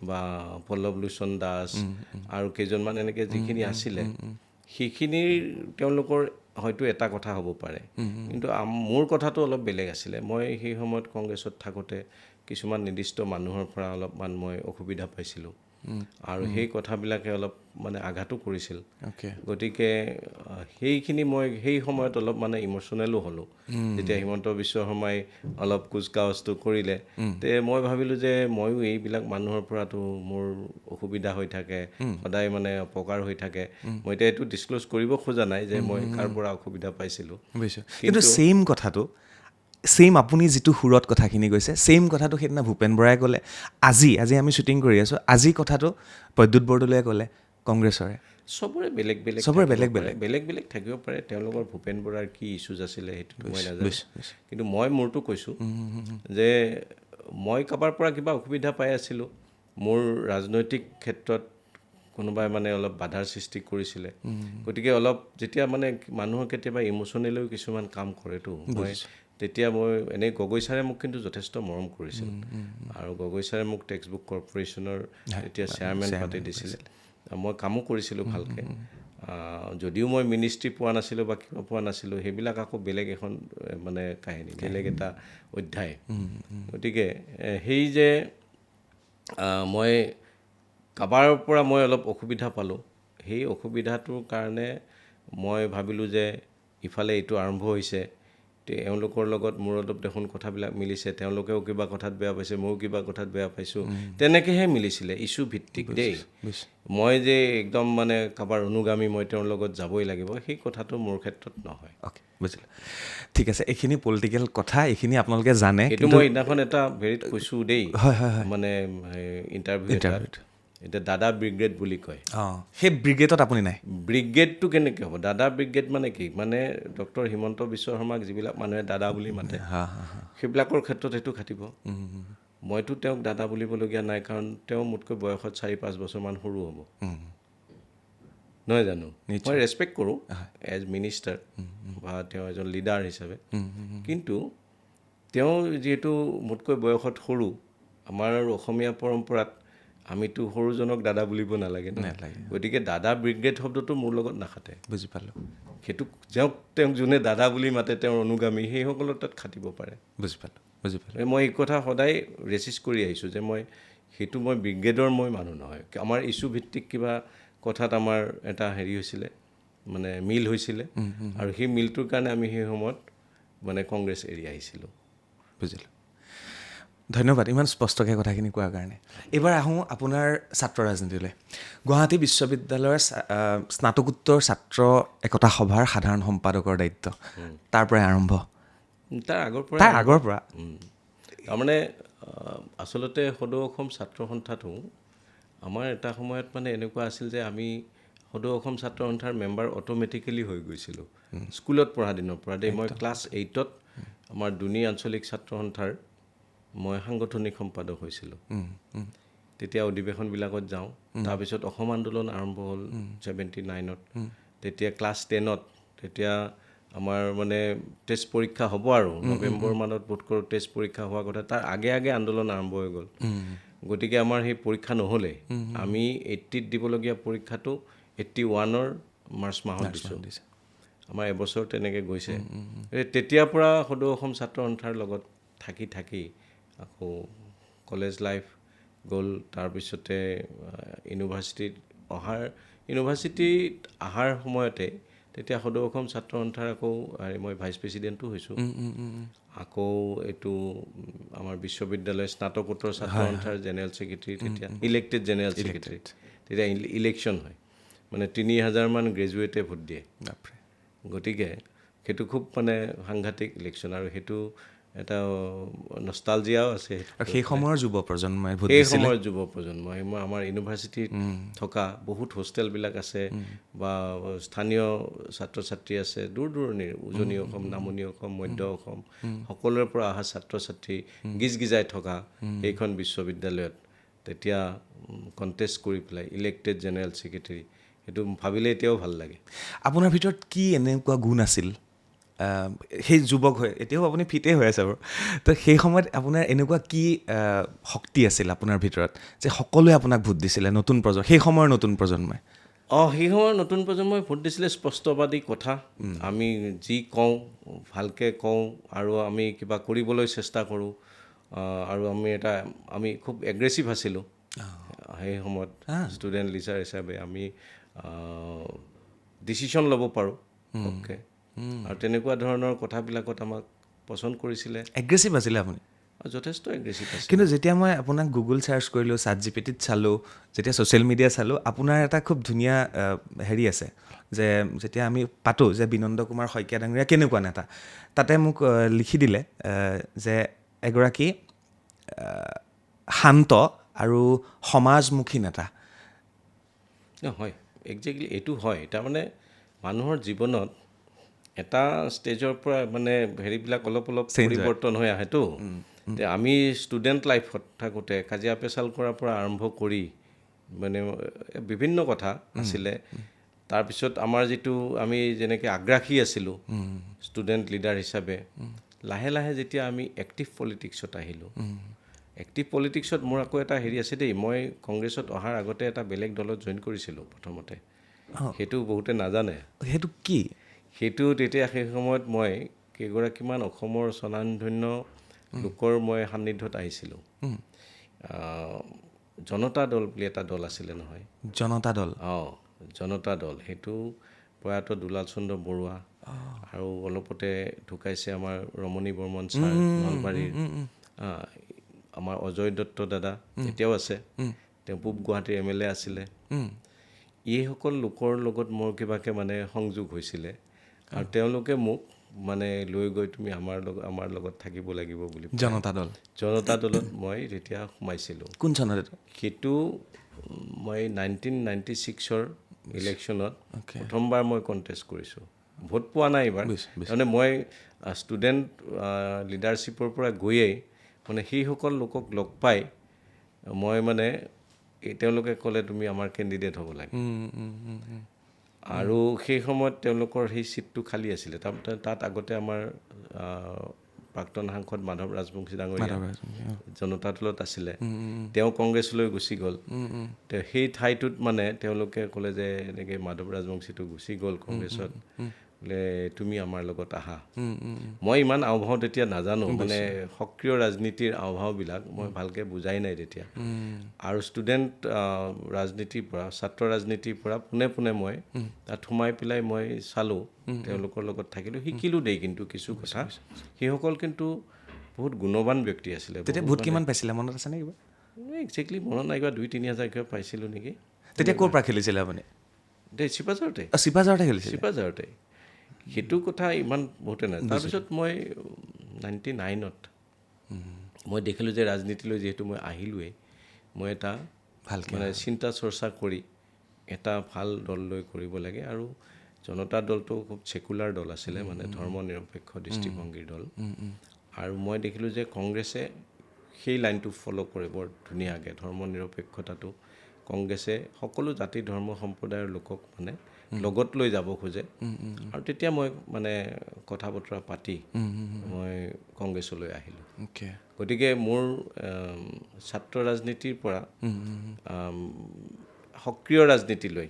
বা পল্লৱ লোচন দাস আৰু কেইজনমান এনেকৈ যিখিনি আছিলে, সেইখিনিৰ তেওঁলোকৰ হয়তো এটা কথা হ'ব পাৰে। কিন্তু মোৰ কথাটো অলপ বেলেগ আছিলে। মই সেই সময়ত কংগ্ৰেছত থাকোঁতে কিছুমান নিৰ্দিষ্ট মানুহৰ পৰা অলপমান মই অসুবিধা পাইছিলোঁ। আৰু সেই কথাবিলাকে অলপ মানে আঘাতো কৰিছিল অ'কে গতিকে সেইখিনি মই সেই সময়ত অলপ মানে ইম'চনেলো হ'লোঁ যেতিয়া হিমন্ত বিশ্ব শৰ্মাই অলপ কুচকাৱাজটো কৰিলে তে মই ভাবিলোঁ যে ময়ো এইবিলাক মানুহৰ পৰাতো মোৰ অসুবিধা হৈ থাকে সদায় মানে অপকাৰ হৈ থাকে মই এতিয়া এইটো ডিছক্ল'জ কৰিব খোজা নাই যে মই কাৰ পৰা অসুবিধা পাইছিলোঁ বুজিছোঁ কিন্তু ছেইম কথাটো ছেইম আপুনি যিটো সুৰত কথাখিনি কৈছে ছেইম কথাটো সেইদিনা ভূপেন বৰাই ক'লে আজি আমি শ্বুটিং কৰি আছোঁ আজি কথাটো প্ৰদ্যুৎ বৰদলৈয়ে ক'লে কংগ্ৰেছৰে চবৰে বেলেগ বেলেগ চবৰে থাকিব বেলেগ পাৰে, বেলেগ বেলেগ থাকিব পাৰে তেওঁলোকৰ ভূপেন বৰাৰ কি ইছ্যুজ আছিলে সেইটো মই নাজানো কিন্তু মই মোৰটো কৈছোঁ যে মই কাৰোবাৰ পৰা কিবা অসুবিধা পাই আছিলোঁ মোৰ ৰাজনৈতিক ক্ষেত্ৰত কোনোবাই মানে অলপ বাধাৰ সৃষ্টি কৰিছিলে গতিকে অলপ যেতিয়া মানে মানুহৰ কেতিয়াবা ইম'চনেলিও কিছুমান কাম কৰেতো মই তেতিয়া মই এনেই গগৈ ছাৰে মোক কিন্তু যথেষ্ট মৰম কৰিছিল আৰু গগৈ ছাৰে মোক টেক্সট বুক কৰ্পৰেশ্যনৰ তেতিয়া চেয়াৰমেন পাতি দিছিলে মই কামো কৰিছিলোঁ ভালকৈ যদিও মই মিনিষ্ট্ৰী পোৱা নাছিলোঁ বা কিবা পোৱা নাছিলোঁ সেইবিলাক আকৌ বেলেগ এখন মানে কাহিনী বেলেগ এটা অধ্যায় গতিকে সেই যে মই কাৰোবাৰ পৰা মই অলপ অসুবিধা পালোঁ সেই অসুবিধাটোৰ কাৰণে মই ভাবিলোঁ যে ইফালে এইটো আৰম্ভ হৈছে এওঁলোকৰ লগত মোৰ অলপ দেখোন কথাবিলাক মিলিছে তেওঁলোকেও কিবা কথাত বেয়া পাইছে ময়ো কিবা কথাত বেয়া পাইছোঁ তেনেকৈহে মিলিছিলে ইছ্যু ভিত্তিক দেই মই যে একদম মানে কাৰোবাৰ অনুগামী মই তেওঁৰ লগত যাবই লাগিব সেই কথাটো মোৰ ক্ষেত্ৰত নহয় অ'কে বুজিলোঁ ঠিক আছে এইখিনি পলিটিকেল কথা এইখিনি আপোনালোকে জানে এইটো মই সেইদিনাখন এটা হেৰিত কৈছোঁ দেই মানে ইণ্টাৰভিউ এটাত এতিয়া দাদা ব্ৰিগেড বুলি কয় অঁ সেই ব্ৰিগেডত আপুনি নাই ব্ৰিগেডটো কেনেকৈ হ'ব দাদা ব্ৰিগেড মানে কি মানে ডক্টৰ হিমন্ত বিশ্ব শৰ্মাক যিবিলাক মানুহে দাদা বুলি মাতে সেইবিলাকৰ ক্ষেত্ৰত সেইটো খাটিব মইতো তেওঁক দাদা বুলিবলগীয়া নাই কাৰণ তেওঁ মোতকৈ বয়সত 4-5 বছৰমান সৰু হ'ব নহয় জানো মই ৰেচপেক্ট কৰোঁ এজ মিনিষ্টাৰ বা তেওঁ এজন লিডাৰ হিচাপে কিন্তু তেওঁ যিহেতু মোতকৈ বয়সত সৰু আমাৰ অসমীয়া পৰম্পৰাত আমিতো সৰুজনক দাদা বুলিব নালাগে গতিকে দাদা ব্ৰিগেড শব্দটো মোৰ লগত নাখাতে বুজি পালোঁ সেইটো তেওঁক যোনে দাদা বুলি মাতে তেওঁৰ অনুগামী সেইসকলৰ তাত খাটিব পাৰে বুজি পালোঁ মই এই কথা সদায় ৰেচিষ্ট কৰি আহিছোঁ যে সেইটো মই ব্ৰিগেডৰ মই মানুহ নহয় আমাৰ ইছ্যু ভিত্তিক কিবা কথাত আমাৰ এটা হেৰি হৈছিলে মানে মিল হৈছিলে আৰু সেই মিলটোৰ কাৰণে আমি সেই সময়ত মানে কংগ্ৰেছ এৰি আহিছিলোঁ বুজিলোঁ ধন্যবাদ ইমান স্পষ্টকৈ কথাখিনি কোৱাৰ কাৰণে এইবাৰ আহোঁ আপোনাৰ ছাত্ৰ ৰাজনীতিলৈ গুৱাহাটী বিশ্ববিদ্যালয়ৰ স্নাতকোত্তৰ ছাত্ৰ একতা সভাৰ সাধাৰণ সম্পাদকৰ দায়িত্ব তাৰ পৰাই আৰম্ভ তাৰ আগৰ পৰা তাৰমানে আচলতে সদৌ অসম ছাত্ৰ সন্থাটো আমাৰ এটা সময়ত মানে এনেকুৱা আছিল যে আমি সদৌ অসম ছাত্ৰ সন্থাৰ মেম্বাৰ অট'মেটিকেলি হৈ গৈছিলোঁ স্কুলত পঢ়া দিনৰ পৰা দেই মই ক্লাছ 8ত আমাৰ দুনি আঞ্চলিক ছাত্ৰ সন্থাৰ মই সাংগঠনিক সম্পাদক হৈছিলোঁ তেতিয়া অধিৱেশনবিলাকত যাওঁ তাৰপিছত অসম আন্দোলন আৰম্ভ হ'ল 79ত তেতিয়া ক্লাছ 10ত তেতিয়া আমাৰ মানে টেষ্ট পৰীক্ষা হ'ব আৰু নৱেম্বৰ মানত বোধ কৰোঁ টেষ্ট পৰীক্ষা হোৱাৰ কথা তাৰ আগে আন্দোলন আৰম্ভ হৈ গ'ল গতিকে আমাৰ সেই পৰীক্ষা নহ'লে আমি 80ত দিবলগীয়া পৰীক্ষাটো 81ৰ মাৰ্চ মাহত দিছোঁ আমাৰ এবছৰ তেনেকৈ গৈছে তেতিয়াৰ পৰা সদৌ অসম ছাত্ৰ সন্থাৰ লগত থাকি আকৌ কলেজ লাইফ গ'ল তাৰপিছতে ইউনিভাৰ্চিটিত অহাৰ সময়তে তেতিয়া সদৌ অসম ছাত্ৰ সন্থাৰ আকৌ মই ভাইচ প্ৰেছিডেণ্টো হৈছোঁ আকৌ এইটো আমাৰ বিশ্ববিদ্যালয় স্নাতকোত্তৰ ছাত্ৰ সন্থাৰ জেনেৰেল ছেক্ৰেটাৰী তেতিয়া ইলেক্টেড জেনেৰেল ছেক্ৰেটাৰী তেতিয়া ইলেকশ্যন হয় মানে 3000মান গ্ৰেজুৱেটে ভোট দিয়ে গতিকে সেইটো খুব মানে সাংঘাতিক ইলেকশ্যন আৰু সেইটো এটা নষ্টালজিয়াও আছে সেই সময়ৰ যুৱ প্ৰজন্মই আমাৰ ইউনিভাৰ্চিটিত থকা বহুত হোষ্টেলবিলাক আছে বা স্থানীয় ছাত্ৰ ছাত্ৰী আছে দূৰ দূৰণিৰ উজনি অসম নামনি অসম মধ্য অসম সকলোৰে পৰা অহা ছাত্ৰ ছাত্ৰী গিজগিজাই থকা সেইখন বিশ্ববিদ্যালয়ত তেতিয়া কণ্টেষ্ট কৰি পেলাই ইলেক্টেড জেনেৰেল ছেক্ৰেটাৰী সেইটো ভাবিলে এতিয়াও ভাল লাগে আপোনাৰ ভিতৰত কি এনেকুৱা গুণ আছিল সেই যুৱক হৈ এতিয়াও আপুনি ফিটেই হৈ আছে বাৰু তো সেই সময়ত আপোনাৰ এনেকুৱা কি শক্তি আছিল আপোনাৰ ভিতৰত যে সকলোৱে আপোনাক ভোট দিছিলে সেই সময়ৰ নতুন প্ৰজন্মই সেই সময়ৰ নতুন প্ৰজন্মই ভোট দিছিলে স্পষ্টবাদী কথা আমি যি কওঁ ভালকৈ কওঁ আৰু আমি কিবা কৰিবলৈ চেষ্টা কৰোঁ আৰু আমি খুব এগ্ৰেছিভ আছিলোঁ সেই সময়ত ষ্টুডেণ্ট লিডাৰ হিচাপে আমি ডিচিশ্যন ল'ব পাৰোঁ অ'কে আৰু তেনেকুৱা ধৰণৰ কথাবিলাকত আমাক পচন্দ কৰিছিলে এগ্ৰেছিভ আছিলে আপুনি যথেষ্ট এগ্ৰেছিভ আছে কিন্তু যেতিয়া মই আপোনাক গুগল চাৰ্চ কৰিলোঁ ChatGPTত চালোঁ যেতিয়া ছ'চিয়েল মিডিয়া চালোঁ আপোনাৰ এটা খুব ধুনীয়া হেৰি আছে যে যেতিয়া আমি পাতোঁ যে বিনন্দ কুমাৰ শইকীয়া ডাঙৰীয়া কেনেকুৱা নেতা তাতে মোক লিখি দিলে যে এগৰাকী শান্ত আৰু সমাজমুখী নেতা হয় একজেক্টলি এইটো হয় তাৰমানে মানুহৰ জীৱনত এটা ষ্টেজৰ পৰা মানে হেৰিবিলাক অলপ পৰিৱৰ্তন হৈ আহেতো আমি ষ্টুডেণ্ট লাইফত থাকোঁতে কাজিয়া পেচাল কৰাৰ পৰা আৰম্ভ কৰি মানে বিভিন্ন কথা আছিলে তাৰপিছত আমাৰ যিটো আমি যেনেকৈ আগ্ৰাসী আছিলোঁ ষ্টুডেণ্ট লিডাৰ হিচাপে লাহে লাহে যেতিয়া আমি এক্টিভ পলিটিক্সত আহিলোঁ এক্টিভ পলিটিক্সত মোৰ আকৌ এটা হেৰি আছে দেই মই কংগ্ৰেছত অহাৰ আগতে এটা বেলেগ দলত জইন কৰিছিলোঁ প্ৰথমতে সেইটো বহুতে নাজানে সেইটো কি সেইটো তেতিয়া সেই সময়ত মই কেইগৰাকীমান অসমৰ স্বনামধন্য লোকৰ মই সান্নিধ্যত আহিছিলোঁ জনতা দল বুলি এটা দল আছিলে নহয় জনতা দল জনতা দল সেইটো প্ৰয়াত দুলাল চন্দ্ৰ বৰুৱা আৰু অলপতে ঢুকাইছে আমাৰ ৰমণী বৰ্মন ছাৰ নলবাৰীৰ আমাৰ অজয় দত্ত দাদা এতিয়াও আছে তেওঁ পূব গুৱাহাটীৰ MLA আছিলে এইসকল লোকৰ লগত মোৰ কিবাকে মানে সংযোগ হৈছিলে আৰু তেওঁলোকে মোক মানে লৈ গৈ তুমি আমাৰ লগত থাকিব লাগিব বুলি জনতা দলত মই তেতিয়া সোমাইছিলোঁ কোন চনত সেইটো মই 1996ৰ ইলেকশ্যনত প্ৰথমবাৰ মই কণ্টেষ্ট কৰিছোঁ ভোট পোৱা নাই এইবাৰ তাৰমানে মই ষ্টুডেণ্ট লিডাৰশ্বিপৰ পৰা গৈয়েই মানে সেইসকল লোকক লগ পাই মই মানে তেওঁলোকে ক'লে তুমি আমাৰ কেণ্ডিডেট হ'ব লাগে আৰু সেই সময়ত তেওঁলোকৰ সেই ছিটটো খালী আছিলে তাত আগতে আমাৰ প্ৰাক্তন সাংসদ মাধৱ ৰাজবংশী ডাঙৰীয়া জনতা দলত আছিলে তেওঁ কংগ্ৰেছলৈ গুচি গ'ল সেই ঠাইটোত মানে তেওঁলোকে ক'লে যে এনেকৈ মাধৱ ৰাজবংশীটো গুচি গ'ল কংগ্ৰেছত বোলে তুমি আমাৰ লগত আহা মই ইমান আওভাও তেতিয়া নাজানো মানে সক্ৰিয় ৰাজনীতিৰ আওভাওবিলাক মই ভালকৈ বুজাই নাই তেতিয়া আৰু ষ্টুডেণ্ট ৰাজনীতিৰ পৰা ছাত্ৰ ৰাজনীতিৰ পৰা পোনে পোনে মই তাত সোমাই পেলাই মই চালোঁ তেওঁলোকৰ লগত থাকিলোঁ শিকিলোঁ দেই কিন্তু কিছু কথা সেইসকল কিন্তু বহুত গুণৱান ব্যক্তি আছিলে তেতিয়া ভোট কিমান পাইছিলে মনত আছে নে কিবা একজেক্টলি মনত নাই কিবা 2-3 হাজাৰ পাইছিলোঁ নেকি তেতিয়া ক'ৰ পৰা খেলিছিলে আপুনি চিপাঝাৰতে খেলিছিলে চিপাঝাৰতে সেইটো কথা ইমান বহুতে নাই তাৰপিছত মই 99ত মই দেখিলোঁ যে ৰাজনীতিলৈ যিহেতু মই আহিলোঁৱেই মই এটা ভালকৈ মানে চিন্তা চৰ্চা কৰি এটা ভাল দল লৈ কৰিব লাগে আৰু জনতা দলটো খুব ছেকুলাৰ দল আছিলে মানে ধৰ্ম নিৰপেক্ষ দৃষ্টিভংগীৰ দল আৰু মই দেখিলোঁ যে কংগ্ৰেছে সেই লাইনটো ফ'ল' কৰে বৰ ধুনীয়াকৈ ধৰ্ম নিৰপেক্ষতাটো কংগ্ৰেছে সকলো জাতি ধৰ্ম সম্প্ৰদায়ৰ লোকক মানে লগত লৈ যাব খোজে আৰু তেতিয়া মই মানে কথা বতৰা পাতি মই কংগ্ৰেছলৈ আহিলোঁ গতিকে মোৰ ছাত্ৰ ৰাজনীতিৰ পৰা সক্ৰিয় ৰাজনীতিলৈ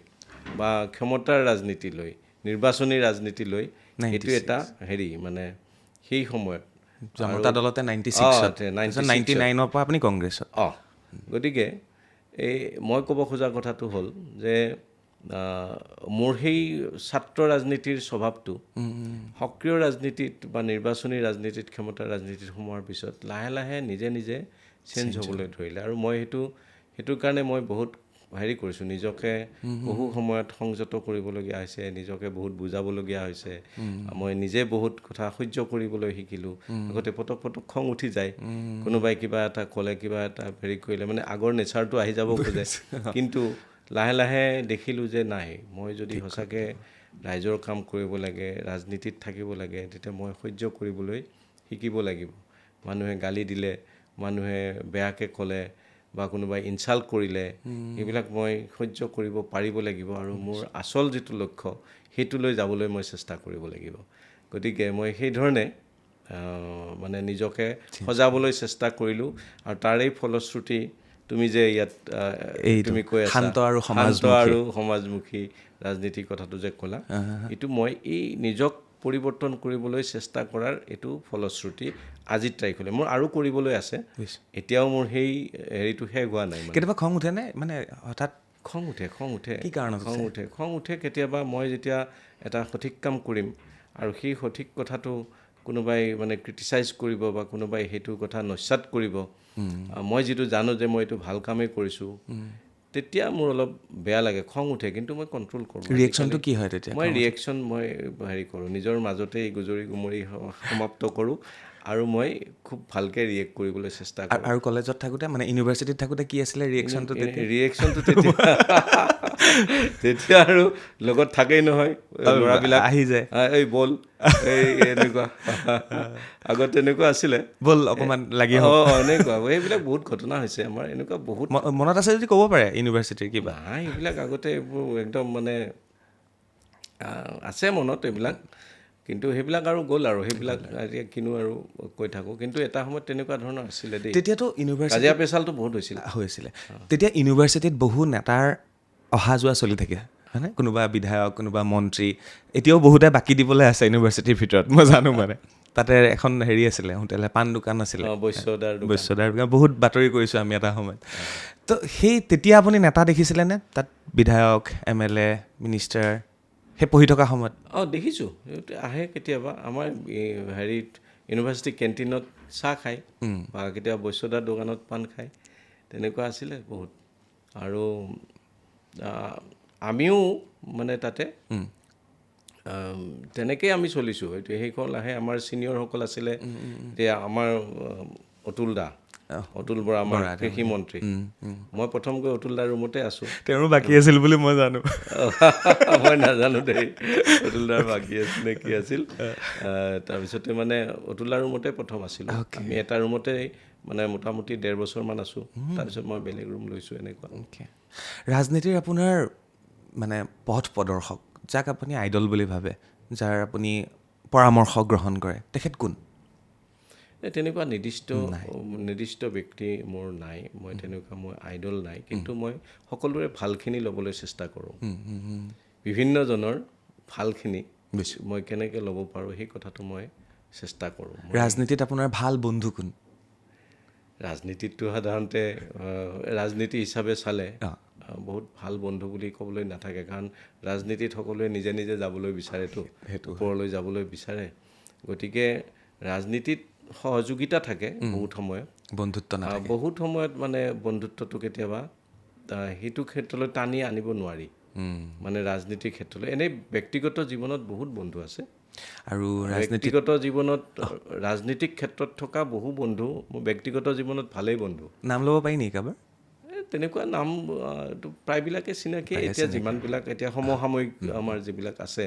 বা ক্ষমতাৰ ৰাজনীতিলৈ নিৰ্বাচনী ৰাজনীতিলৈ এইটো এটা হেৰি মানে সেই সময়ত জনতা দলতে 99ৰ পৰা আপুনি কংগ্ৰেছত গতিকে এই মই ক'ব খোজা কথাটো হ'ল যে মোৰ সেই ছাত্ৰ ৰাজনীতিৰ স্বভাৱটো সক্ৰিয় ৰাজনীতিত বা নিৰ্বাচনী ৰাজনীতিত ক্ষমতাৰ ৰাজনীতিত সোমোৱাৰ পিছত লাহে লাহে নিজে নিজে চেঞ্জ হ'বলৈ ধৰিলে আৰু মই সেইটোৰ কাৰণে মই বহুত হেৰি কৰিছোঁ নিজকে বহু সময়ত সংযত কৰিবলগীয়া হৈছে নিজকে বহুত বুজাবলগীয়া হৈছে মই নিজে বহুত কথা সহ্য কৰিবলৈ শিকিলোঁ আগতে পটক খং উঠি যায় কোনোবাই কিবা এটা ক'লে কিবা এটা হেৰি কৰিলে মানে আগৰ নেচাৰটো আহি যাব খোজে কিন্তু লাহে লাহে দেখিলোঁ যে নাই মই যদি সঁচাকৈ ৰাইজৰ কাম কৰিব লাগে ৰাজনীতিত থাকিব লাগে তেতিয়া মই সহ্য কৰিবলৈ শিকিব লাগিব মানুহে গালি দিলে মানুহে বেয়াকৈ ক'লে বা কোনোবাই ইনচাল্ট কৰিলে এইবিলাক মই সহ্য কৰিব পাৰিব লাগিব আৰু মোৰ আচল যিটো লক্ষ্য সেইটোলৈ যাবলৈ মই চেষ্টা কৰিব লাগিব গতিকে মই সেইধৰণে মানে নিজকে সজাবলৈ চেষ্টা কৰিলোঁ আৰু তাৰেই ফলশ্ৰুতি তুমি যে ইয়াত তুমি কৈ আছা শান্ত আৰু সমাজমুখী ৰাজনীতিৰ কথাটো যে ক'লা এইটো মই এই নিজক পৰিৱৰ্তন কৰিবলৈ চেষ্টা কৰাৰ এইটো ফলশ্ৰুতি আজিৰ তাৰিখলৈ মোৰ আৰু কৰিবলৈ আছে এতিয়াও মোৰ সেই হেৰিটো শেষ হোৱা নাই মানে কেতিয়াবা খং উঠেনে মানে হঠাৎ খং উঠে কি কাৰণত খং উঠে কেতিয়াবা মই যেতিয়া এটা সঠিক কাম কৰিম আৰু সেই সঠিক কথাটো কোনোবাই মানে ক্ৰিটিচাইজ কৰিব বা কোনোবাই সেইটো কথা নস্যাৎ কৰিব মই যিটো জানো যে মই এইটো ভাল কামেই কৰিছোঁ তেতিয়া মোৰ অলপ বেয়া লাগে খং উঠে কিন্তু মই কণ্ট্ৰল কৰোঁ ৰিয়েকশ্যনটো কি হয় তেতিয়া মই ৰিয়েকশ্যন মই হেৰি কৰোঁ নিজৰ মাজতেই গুজৰি গুমৰি সমাপ্ত কৰোঁ আৰু মই খুব ভালকৈ ৰিয়েক্ট কৰিবলৈ চেষ্টা কৰোঁ আৰু কলেজত থাকোঁতে মানে ইউনিভাৰ্চিটিত থাকোঁতে কি আছিলে ৰিয়েকশ্যনটো তেতিয়া আৰু লগত থাকেই নহয় ল'ৰাবিলাক আহি যায় এই বল এই এনেকুৱা আগত তেনেকুৱা আছিলে বল অকণমান লাগি এনেকুৱা এইবিলাক বহুত ঘটনা হৈছে আমাৰ এনেকুৱা বহুত মনত আছে যদি ক'ব পাৰে ইউনিভাৰ্চিটিৰ কিবা নাই এইবিলাক আগতে এইবোৰ একদম মানে আছে মনত এইবিলাক কিন্তু সেইবিলাক আৰু গ'ল আৰু সেইবিলাক এতিয়া কিনো আৰু কৈ থাকোঁ কিন্তু এটা সময়ত তেনেকুৱা ধৰণৰ আছিলে দেই তেতিয়াতো ইউনিভাৰ্চিটি কাজিয়া পেচালটো বহুত হৈছিলে তেতিয়া ইউনিভাৰ্চিটিত বহু নেতাৰ অহা যোৱা চলি থাকে হয়নে কোনোবা বিধায়ক কোনোবা মন্ত্ৰী এতিয়াও বহুতে বাকী দিবলৈ আছে ইউনিভাৰ্চিটিৰ ভিতৰত মই জানো মানে তাতে এখন হেৰি আছিলে হোটেল পাণ দোকান আছিলে বৈশ্যদাৰ দোকান বহুত বাতৰি কৰিছোঁ আমি এটা সময়ত তো সেই তেতিয়া আপুনি নেতা দেখিছিলেনে তাত বিধায়ক MLA মিনিষ্টাৰ সেই পঢ়ি থকা সময়ত দেখিছোঁ আহে কেতিয়াবা আমাৰ হেৰিত ইউনিভাৰ্চিটি কেণ্টিনত চাহ খায় বা কেতিয়াবা বৈশ্যদাৰ দোকানত পাণ খায় তেনেকুৱা আছিলে বহুত আৰু আমিও মানে তাতে তেনেকেই আমি চলিছোঁ হয়তো সেইসকল আহে আমাৰ ছিনিয়ৰসকল আছিলে এতিয়া আমাৰ অতুল বৰা আমাৰ কৃষি মন্ত্ৰী মই প্ৰথম গৈ অতুল দাৰ ৰুমতে আছোঁ তেওঁৰো বাকী আছিল বুলি মই জানো মই নাজানো দেই অতুল দাৰ বাকী আছিল নে কি আছিল তাৰপিছতে মানে অতুল দাৰ ৰুমতে প্ৰথম আছিলোঁ আমি এটা ৰুমতে মানে মোটামুটি 1.5 বছৰমান আছোঁ তাৰপিছত মই বেলেগ ৰুম লৈছোঁ এনেকুৱা ৰাজনীতিৰ আপোনাৰ মানে পথ প্ৰদৰ্শক যাক আপুনি আইডল বুলি ভাবে যাৰ আপুনি পৰামৰ্শ গ্ৰহণ কৰে তেখেত কোন তেনেকুৱা নিৰ্দিষ্ট ব্যক্তি মোৰ নাই মই তেনেকুৱা মই আইডল নাই কিন্তু মই সকলোৰে ভালখিনি ল'বলৈ চেষ্টা কৰোঁ বিভিন্নজনৰ ভালখিনি মই কেনেকৈ ল'ব পাৰোঁ সেই কথাটো মই চেষ্টা কৰোঁ ৰাজনীতিত আপোনাৰ ভাল বন্ধু কোন ৰাজনীতিটো সাধাৰণতে ৰাজনীতি হিচাপে চালে বহুত ভাল বন্ধু বুলি ক'বলৈ নাথাকে কাৰণ ৰাজনীতিত সকলোৱে নিজে নিজে যাবলৈ বিচাৰেতো ওপৰলৈ যাবলৈ বিচাৰে গতিকে ৰাজনীতিত সহযোগিতা থাকে বহুত সময়ত বন্ধুত্ব নাথাকে বহুত সময়ত মানে বন্ধুত্বটো কেতিয়াবা সেইটো ক্ষেত্ৰলৈ টানি আনিব নোৱাৰি মানে ৰাজনীতিৰ ক্ষেত্ৰলৈ এনেই ব্যক্তিগত জীৱনত বহুত বন্ধু আছে আৰু ব্যক্তিগত জীৱনত ৰাজনীতিক ক্ষেত্ৰত থকা বহু বন্ধু মোৰ ব্যক্তিগত জীৱনত ভালেই বন্ধু নাম ল'ব পাৰি নেকি কাৰোবাৰ তেনেকুৱা নাম প্ৰায়বিলাকে চিনাকি এতিয়া যিমানবিলাক এতিয়া সমসাময়িক আমাৰ যিবিলাক আছে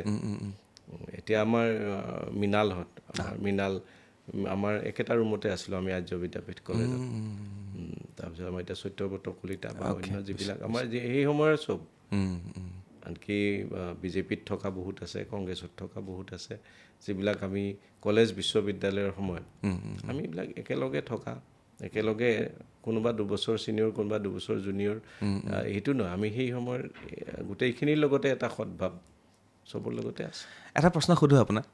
এতিয়া আমাৰ মৃণালহঁত মৃণাল আমাৰ একেটা ৰুমতে আছিলোঁ আমি আৰ্য বিদ্যাপীঠ কলেজত তাৰপিছত আমাৰ এতিয়া সত্যব্ৰত কলিতা বা অন্য যিবিলাক আমাৰ সেই সময়ৰ চব আনকি বিজেপিত থকা বহুত আছে কংগ্ৰেছত থকা বহুত আছে যিবিলাক আমি কলেজ বিশ্ববিদ্যালয়ৰ সময়ত আমি এইবিলাক একেলগে থকা একেলগে কোনোবা 2 বছৰ ছিনিয়ৰ কোনোবা 2 বছৰ জুনিয়ৰ সেইটো নহয় আমি সেই সময়ৰ গোটেইখিনিৰ লগতে এটা সদ্ভাৱ চবৰ লগতে আছে এটা প্ৰশ্ন সোধোঁ আপোনাক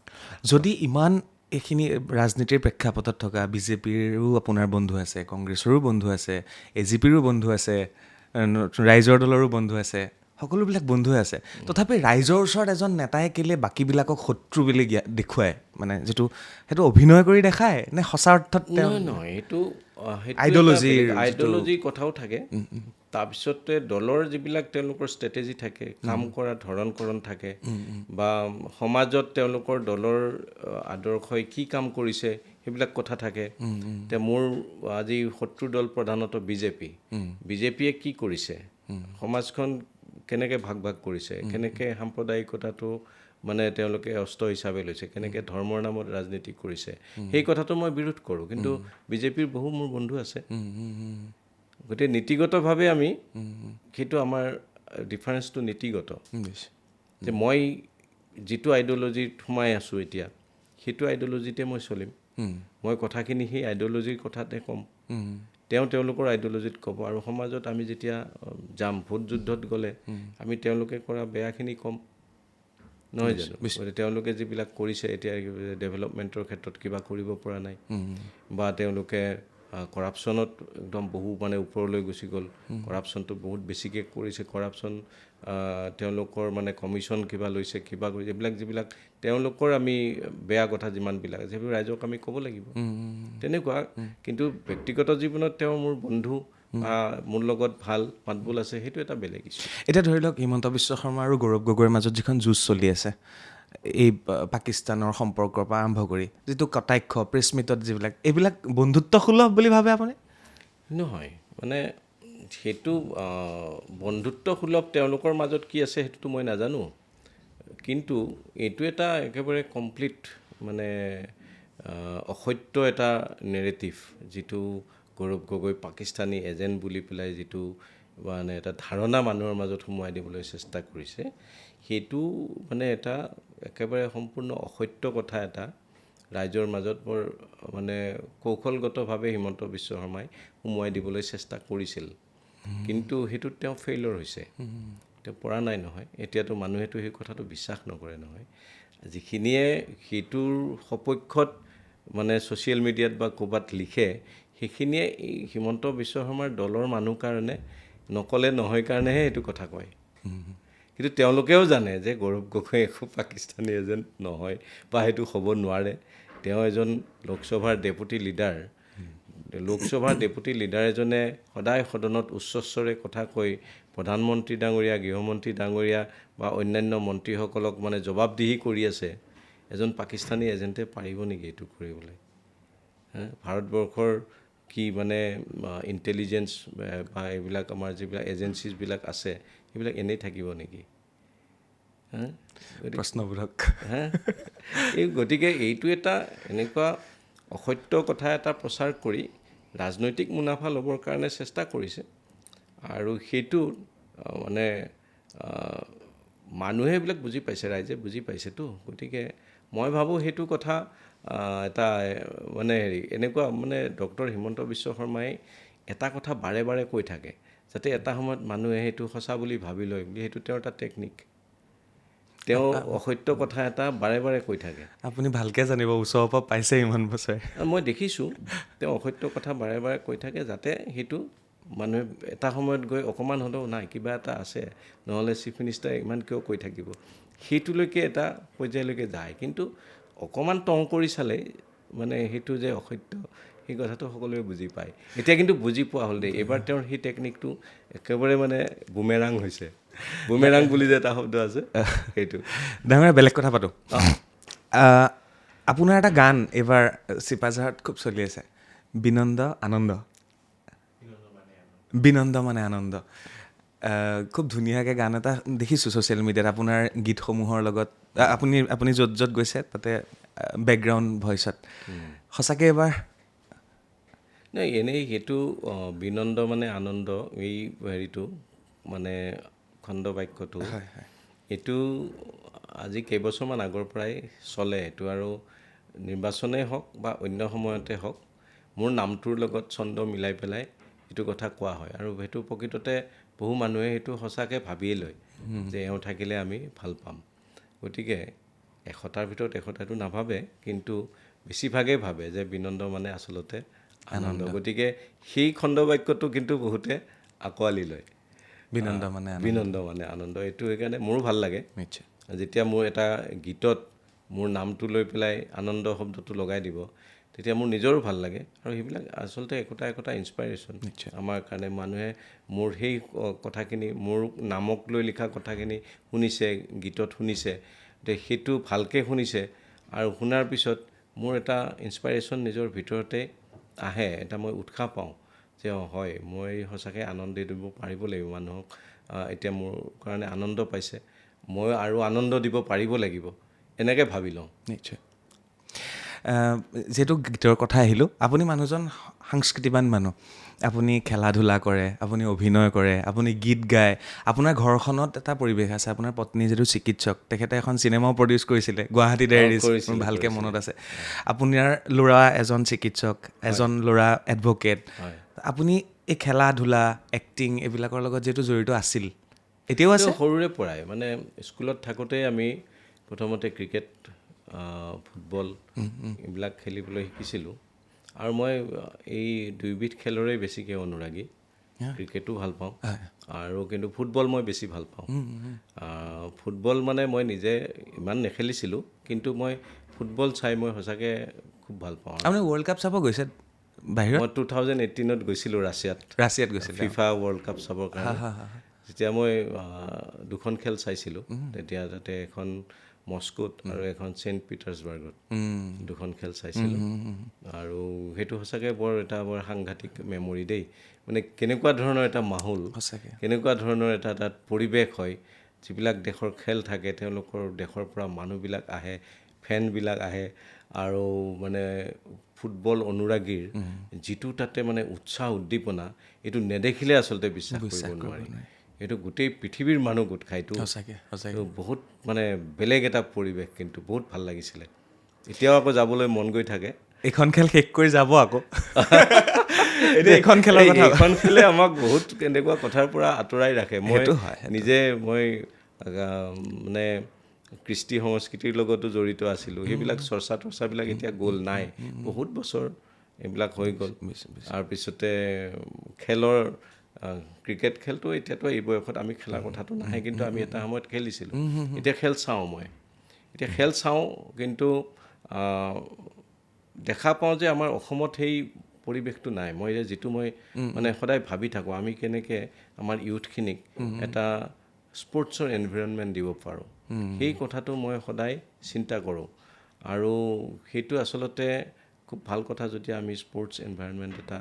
যদি ইমান এইখিনি ৰাজনীতিৰ প্ৰেক্ষাপটত থকা বিজেপিৰো আপোনাৰ বন্ধু আছে কংগ্ৰেছৰো বন্ধু আছে AGPৰো বন্ধু আছে ৰাইজৰ দলৰো বন্ধু আছে সকলোবিলাক বন্ধুৱে আছে তথাপি ৰাইজৰ ওচৰত এজন নেতাই কেলে বাকীবিলাকক শত্ৰু বুলি দেখুৱায় মানে যিটো সেইটো অভিনয় কৰি দেখায় নে সঁচা অৰ্থত নহয় এইটো আইডিঅ'লজিৰ কথাও থাকে তাৰপিছতে দলৰ যিবিলাক তেওঁলোকৰ ষ্ট্ৰেটেজি থাকে কাম কৰাৰ ধৰণ থাকে বা সমাজত তেওঁলোকৰ দলৰ আদৰ্শই কি কাম কৰিছে সেইবিলাক কথা থাকে এতিয়া মোৰ আজি শত্ৰু দল প্ৰধানত বিজেপিয়ে কি কৰিছে সমাজখন কেনেকৈ ভাগ কৰিছে কেনেকৈ সাম্প্ৰদায়িকতাটো মানে তেওঁলোকে অস্ত্ৰ হিচাপে লৈছে কেনেকৈ ধৰ্মৰ নামত ৰাজনীতি কৰিছে সেই কথাটো মই বিৰোধ কৰোঁ কিন্তু বিজেপিৰ বহু মোৰ বন্ধু আছে গতিকে নীতিগতভাৱে আমি সেইটো আমাৰ ডিফাৰেঞ্চটো নীতিগত যে মই যিটো আইডিঅ'লজিত সোমাই আছোঁ এতিয়া সেইটো আইডিঅ'লজিতে মই চলিম মই কথাখিনি সেই আইডিঅ'লজিৰ কথাতে ক'ম তেওঁলোকৰ আইডিঅ'লজিত ক'ব আৰু সমাজত আমি যেতিয়া যাম ভোট যুদ্ধত গ'লে আমি তেওঁলোকে কৰা বেয়াখিনি ক'ম নহয় জানো গতিকে তেওঁলোকে যিবিলাক কৰিছে এতিয়া ডেভেলপমেণ্টৰ ক্ষেত্ৰত কিবা কৰিব পৰা নাই বা তেওঁলোকে কৰাপশ্যনত একদম বহু মানে ওপৰলৈ গুচি গ'ল কৰাপশ্যনটো বহুত বেছিকৈ কৰিছে কৰাপশ্যন তেওঁলোকৰ মানে কমিশ্যন কিবা লৈছে কিবা কৰিছে এইবিলাক যিবিলাক তেওঁলোকৰ আমি বেয়া কথা যিমানবিলাক আছে সেইবোৰ ৰাইজক আমি ক'ব লাগিব তেনেকুৱা কিন্তু ব্যক্তিগত জীৱনত তেওঁ মোৰ বন্ধু বা মোৰ লগত ভাল মাতবোল আছে সেইটো এটা বেলেগ ইছ্যু এতিয়া ধৰি লওক হিমন্ত বিশ্ব শৰ্মা আৰু গৌৰৱ গগৈৰ মাজত যিখন যুঁজ চলি আছে এই পাকিস্তানৰ সম্পৰ্কৰ পৰা আৰম্ভ কৰি যিটো কটাক্ষ প্ৰেছ মিটত যিবিলাক এইবিলাক বন্ধুত্বসুলভ বুলি ভাবে আপুনি নহয় মানে সেইটো বন্ধুত্বসুলভ তেওঁলোকৰ মাজত কি আছে সেইটোতো মই নাজানো কিন্তু এইটো এটা একেবাৰে কমপ্লিট মানে অসত্য এটা নেৰেটিভ যিটো গৌৰৱ গগৈ পাকিস্তানী এজেণ্ট বুলি পেলাই যিটো মানে এটা ধাৰণা মানুহৰ মাজত সোমোৱাই দিবলৈ চেষ্টা কৰিছে সেইটো মানে এটা একেবাৰে সম্পূৰ্ণ অসত্য কথা এটা ৰাইজৰ মাজত বৰ মানে কৌশলগতভাৱে হিমন্ত বিশ্ব শৰ্মাই সোমোৱাই দিবলৈ চেষ্টা কৰিছিল কিন্তু সেইটোত তেওঁ ফেইলৰ হৈছে তেওঁ পৰা নাই নহয় এতিয়াতো মানুহেতো সেই কথাটো বিশ্বাস নকৰে নহয় যিখিনিয়ে সেইটোৰ সপক্ষত মানে ছ'চিয়েল মিডিয়াত বা ক'ৰবাত লিখে সেইখিনিয়ে হিমন্ত বিশ্ব শৰ্মাৰ দলৰ মানুহ কাৰণে নকলে নহয় কাৰণেহে এইটো কথা কয় কিন্তু তেওঁলোকেও জানে যে গৌৰৱ গগৈ একো পাকিস্তানী এজেণ্ট নহয় বা সেইটো হ'ব নোৱাৰে তেওঁ এজন লোকসভাৰ ডেপুটি লিডাৰ লোকসভাৰ ডেপুটি লিডাৰ এজনে সদায় সদনত উচ্চস্বৰে কথা কৈ প্ৰধানমন্ত্ৰী ডাঙৰীয়া গৃহমন্ত্ৰী ডাঙৰীয়া বা অন্যান্য মন্ত্ৰীসকলক মানে জবাবদিহি কৰি আছে এজন পাকিস্তানী এজেণ্টে পাৰিব নেকি এইটো কৰিবলৈ ভাৰতবৰ্ষৰ কি মানে ইণ্টেলিজেঞ্চ বা এইবিলাক আমাৰ যিবিলাক এজেঞ্চিছবিলাক আছে সেইবিলাক এনেই থাকিব নেকি প্ৰশ্নবোধক এই গতিকে এইটো এটা এনেকুৱা অসত্য কথা এটা প্ৰচাৰ কৰি ৰাজনৈতিক মুনাফা ল'বৰ কাৰণে চেষ্টা কৰিছে আৰু সেইটো মানে মানুহে এইবিলাক বুজি পাইছে ৰাইজে বুজি পাইছেতো গতিকে মই ভাবোঁ সেইটো কথা এটা মানে এনেকুৱা মানে ডক্টৰ হিমন্ত বিশ্ব শৰ্মাই এটা কথা বাৰে বাৰে কৈ থাকে যাতে এটা সময়ত মানুহে সেইটো সঁচা বুলি ভাবি লয় বুলি সেইটো তেওঁৰ এটা টেকনিক তেওঁ অসত্য কথা এটা বাৰে বাৰে কৈ থাকে আপুনি ভালকৈ জানিব ওচৰৰ পৰা পাইছে ইমান বছৰে মই দেখিছোঁ তেওঁ অসত্য কথা বাৰে বাৰে কৈ থাকে যাতে সেইটো মানুহে এটা সময়ত গৈ অকণমান হ'লেও নাই কিবা এটা আছে নহ'লে চিফ মিনিষ্টাৰে ইমান কিয় কৈ থাকিব সেইটোলৈকে এটা পৰ্যায়লৈকে যায় কিন্তু অকণমান টং কৰি চালে মানে সেইটো যে অসত্য সেই কথাটো সকলোৱে বুজি পায় এতিয়া কিন্তু বুজি পোৱা হ'ল দেই এইবাৰ তেওঁৰ সেই টেকনিকটো একেবাৰে মানে বুমেৰাং হৈছে বুমেৰাং বুলি যে এটা শব্দ আছে সেইটো ডাঙৰ বেলেগ কথা পাতোঁ আপোনাৰ এটা গান এইবাৰ চিপাঝাৰত খুব চলি আছে বিনন্দ মানে আনন্দ খুব ধুনীয়াকৈ গান এটা দেখিছোঁ ছ'চিয়েল মিডিয়াত আপোনাৰ গীতসমূহৰ লগত আপুনি য'ত য'ত গৈছে তাতে বেকগ্ৰাউণ্ড ভইচত সঁচাকৈ এইবাৰ নাই এনেই সেইটো বিনন্দ মানে আনন্দ এই হেৰিটো মানে খণ্ড বাক্যটো এইটো আজি কেইবছৰমান আগৰ পৰাই চলে এইটো আৰু নিৰ্বাচনেই হওক বা অন্য সময়তে হওক মোৰ নামটোৰ লগত ছন্দ মিলাই পেলাই এইটো কথা কোৱা হয় আৰু সেইটো প্ৰকৃততে বহু মানুহে সেইটো সঁচাকৈ ভাবিয়ে লয় যে এওঁ থাকিলে আমি ভাল পাম গতিকে 100টাৰ ভিতৰত 100টাটো নাভাবে কিন্তু বেছিভাগেই ভাবে যে বিনন্দ মানে আচলতে আনন্দ গতিকে সেই খণ্ড বাক্যটো কিন্তু বহুতে আঁকোৱালি লয় বিনন্দ মানে আনন্দ এইটো সেইকাৰণে মোৰো ভাল লাগে নিশ্চয় যেতিয়া মোৰ এটা গীতত মোৰ নামটো লৈ পেলাই আনন্দ শব্দটো লগাই দিব তেতিয়া মোৰ নিজৰো ভাল লাগে আৰু সেইবিলাক আচলতে একোটা ইনস্পাইৰেশ্যন আমাৰ কাৰণে মানুহে মোৰ সেই কথাখিনি মোৰ নামক লৈ লিখা কথাখিনি শুনিছে গীতত শুনিছে সেইটো ভালকৈ শুনিছে আৰু শুনাৰ পিছত মোৰ এটা ইনস্পাইৰেশ্যন নিজৰ ভিতৰতে আহে এটা মই উৎসাহ পাওঁ যে হয় মই সঁচাকৈ আনন্দ দিব পাৰিব লাগিব মানুহক এতিয়া মোৰ কাৰণে আনন্দ পাইছে মই আৰু আনন্দ দিব পাৰিব লাগিব এনেকৈ ভাবি লওঁ নিশ্চয় যিহেতু গীতৰ কথা আহিলোঁ আপুনি মানুহজন সাংস্কৃতিবান মানুহ আপুনি খেলা ধূলা কৰে আপুনি অভিনয় কৰে আপুনি গীত গায় আপোনাৰ ঘৰখনত এটা পৰিৱেশ আছে আপোনাৰ পত্নী যিটো চিকিৎসক তেখেতে এখন চিনেমাও প্ৰডিউচ কৰিছিলে গুৱাহাটী ডায়েৰিজ মোৰ ভালকৈ মনত আছে আপোনাৰ ল'ৰা এজন চিকিৎসক এজন ল'ৰা এডভকেট আপুনি এই খেলা ধূলা এক্টিং এইবিলাকৰ লগত যিহেতু জড়িত আছিল এতিয়াও আছে সৰুৰে পৰাই মানে স্কুলত থাকোঁতে আমি প্ৰথমতে ক্ৰিকেট ফুটবল এইবিলাক খেলিবলৈ শিকিছিলোঁ আৰু মই এই দুইবিধ খেলৰে বেছিকৈ অনুৰাগী ক্ৰিকেটো ভাল পাওঁ আৰু কিন্তু ফুটবল মই বেছি ভাল পাওঁ ফুটবল মানে মই নিজে ইমান নেখেলিছিলোঁ কিন্তু মই ফুটবল চাই মই সঁচাকৈ খুব ভাল পাওঁ আপুনি ৱৰ্ল্ড কাপ চাব গৈছে বাহিৰত মই 2018ত গৈছিলোঁ ৰাছিয়াত গৈছিল ফিফা ৱৰ্ল্ড কাপ চাবৰ কাৰণে যেতিয়া মই দুখন খেল চাইছিলোঁ তেতিয়া তাতে এখন মস্কোত আৰু এখন চেণ্ট পিটাৰ্ছবাৰ্গত দুখন খেল চাইছিলোঁ আৰু সেইটো সঁচাকৈ বৰ সাংঘাতিক মেমৰি দেই মানে কেনেকুৱা ধৰণৰ এটা মাহোল কেনেকুৱা ধৰণৰ এটা তাত পৰিৱেশ হয় যিবিলাক দেশৰ খেল থাকে তেওঁলোকৰ দেশৰ পৰা মানুহবিলাক আহে ফেনবিলাক আহে আৰু মানে ফুটবল অনুৰাগীৰ যিটো তাতে মানে উৎসাহ উদ্দীপনা এইটো নেদেখিলে আচলতে বিশ্বাস কৰিব নোৱাৰি এইটো গোটেই পৃথিৱীৰ মানুহ গোট খায়তো বহুত মানে বেলেগ এটা পৰিৱেশ কিন্তু বহুত ভাল লাগিছিলে এতিয়াও আকৌ যাবলৈ মন গৈ থাকে এইখন খেল শেষ কৰি যাব আকৌ এইখন খেলৰ কথা এইখন খেলে আমাক বহুত এনেকুৱা কথাৰ পৰা আঁতৰাই ৰাখে মই নিজে মই মানে কৃষ্টি সংস্কৃতিৰ লগতো জড়িত আছিলোঁ সেইবিলাক চৰ্চাবিলাক এতিয়া গ'ল নাই বহুত বছৰ এইবিলাক হৈ গ'ল তাৰপিছতে খেলৰ ক্ৰিকেট খেলটো এতিয়াতো এই বয়সত আমি খেলাৰ কথাটো নাহে কিন্তু আমি এটা সময়ত খেলিছিলোঁ এতিয়া খেল চাওঁ মই এতিয়া খেল চাওঁ কিন্তু দেখা পাওঁ যে আমাৰ অসমত সেই পৰিৱেশটো নাই মই যিটো মই মানে সদায় ভাবি থাকোঁ আমি কেনেকৈ আমাৰ ইউথখিনিক এটা স্পৰ্টছৰ এনভাইৰনমেণ্ট দিব পাৰোঁ সেই কথাটো মই সদায় চিন্তা কৰোঁ আৰু সেইটো আচলতে খুব ভাল কথা যদি আমি স্পৰ্টছ এনভাইৰনমেণ্ট এটা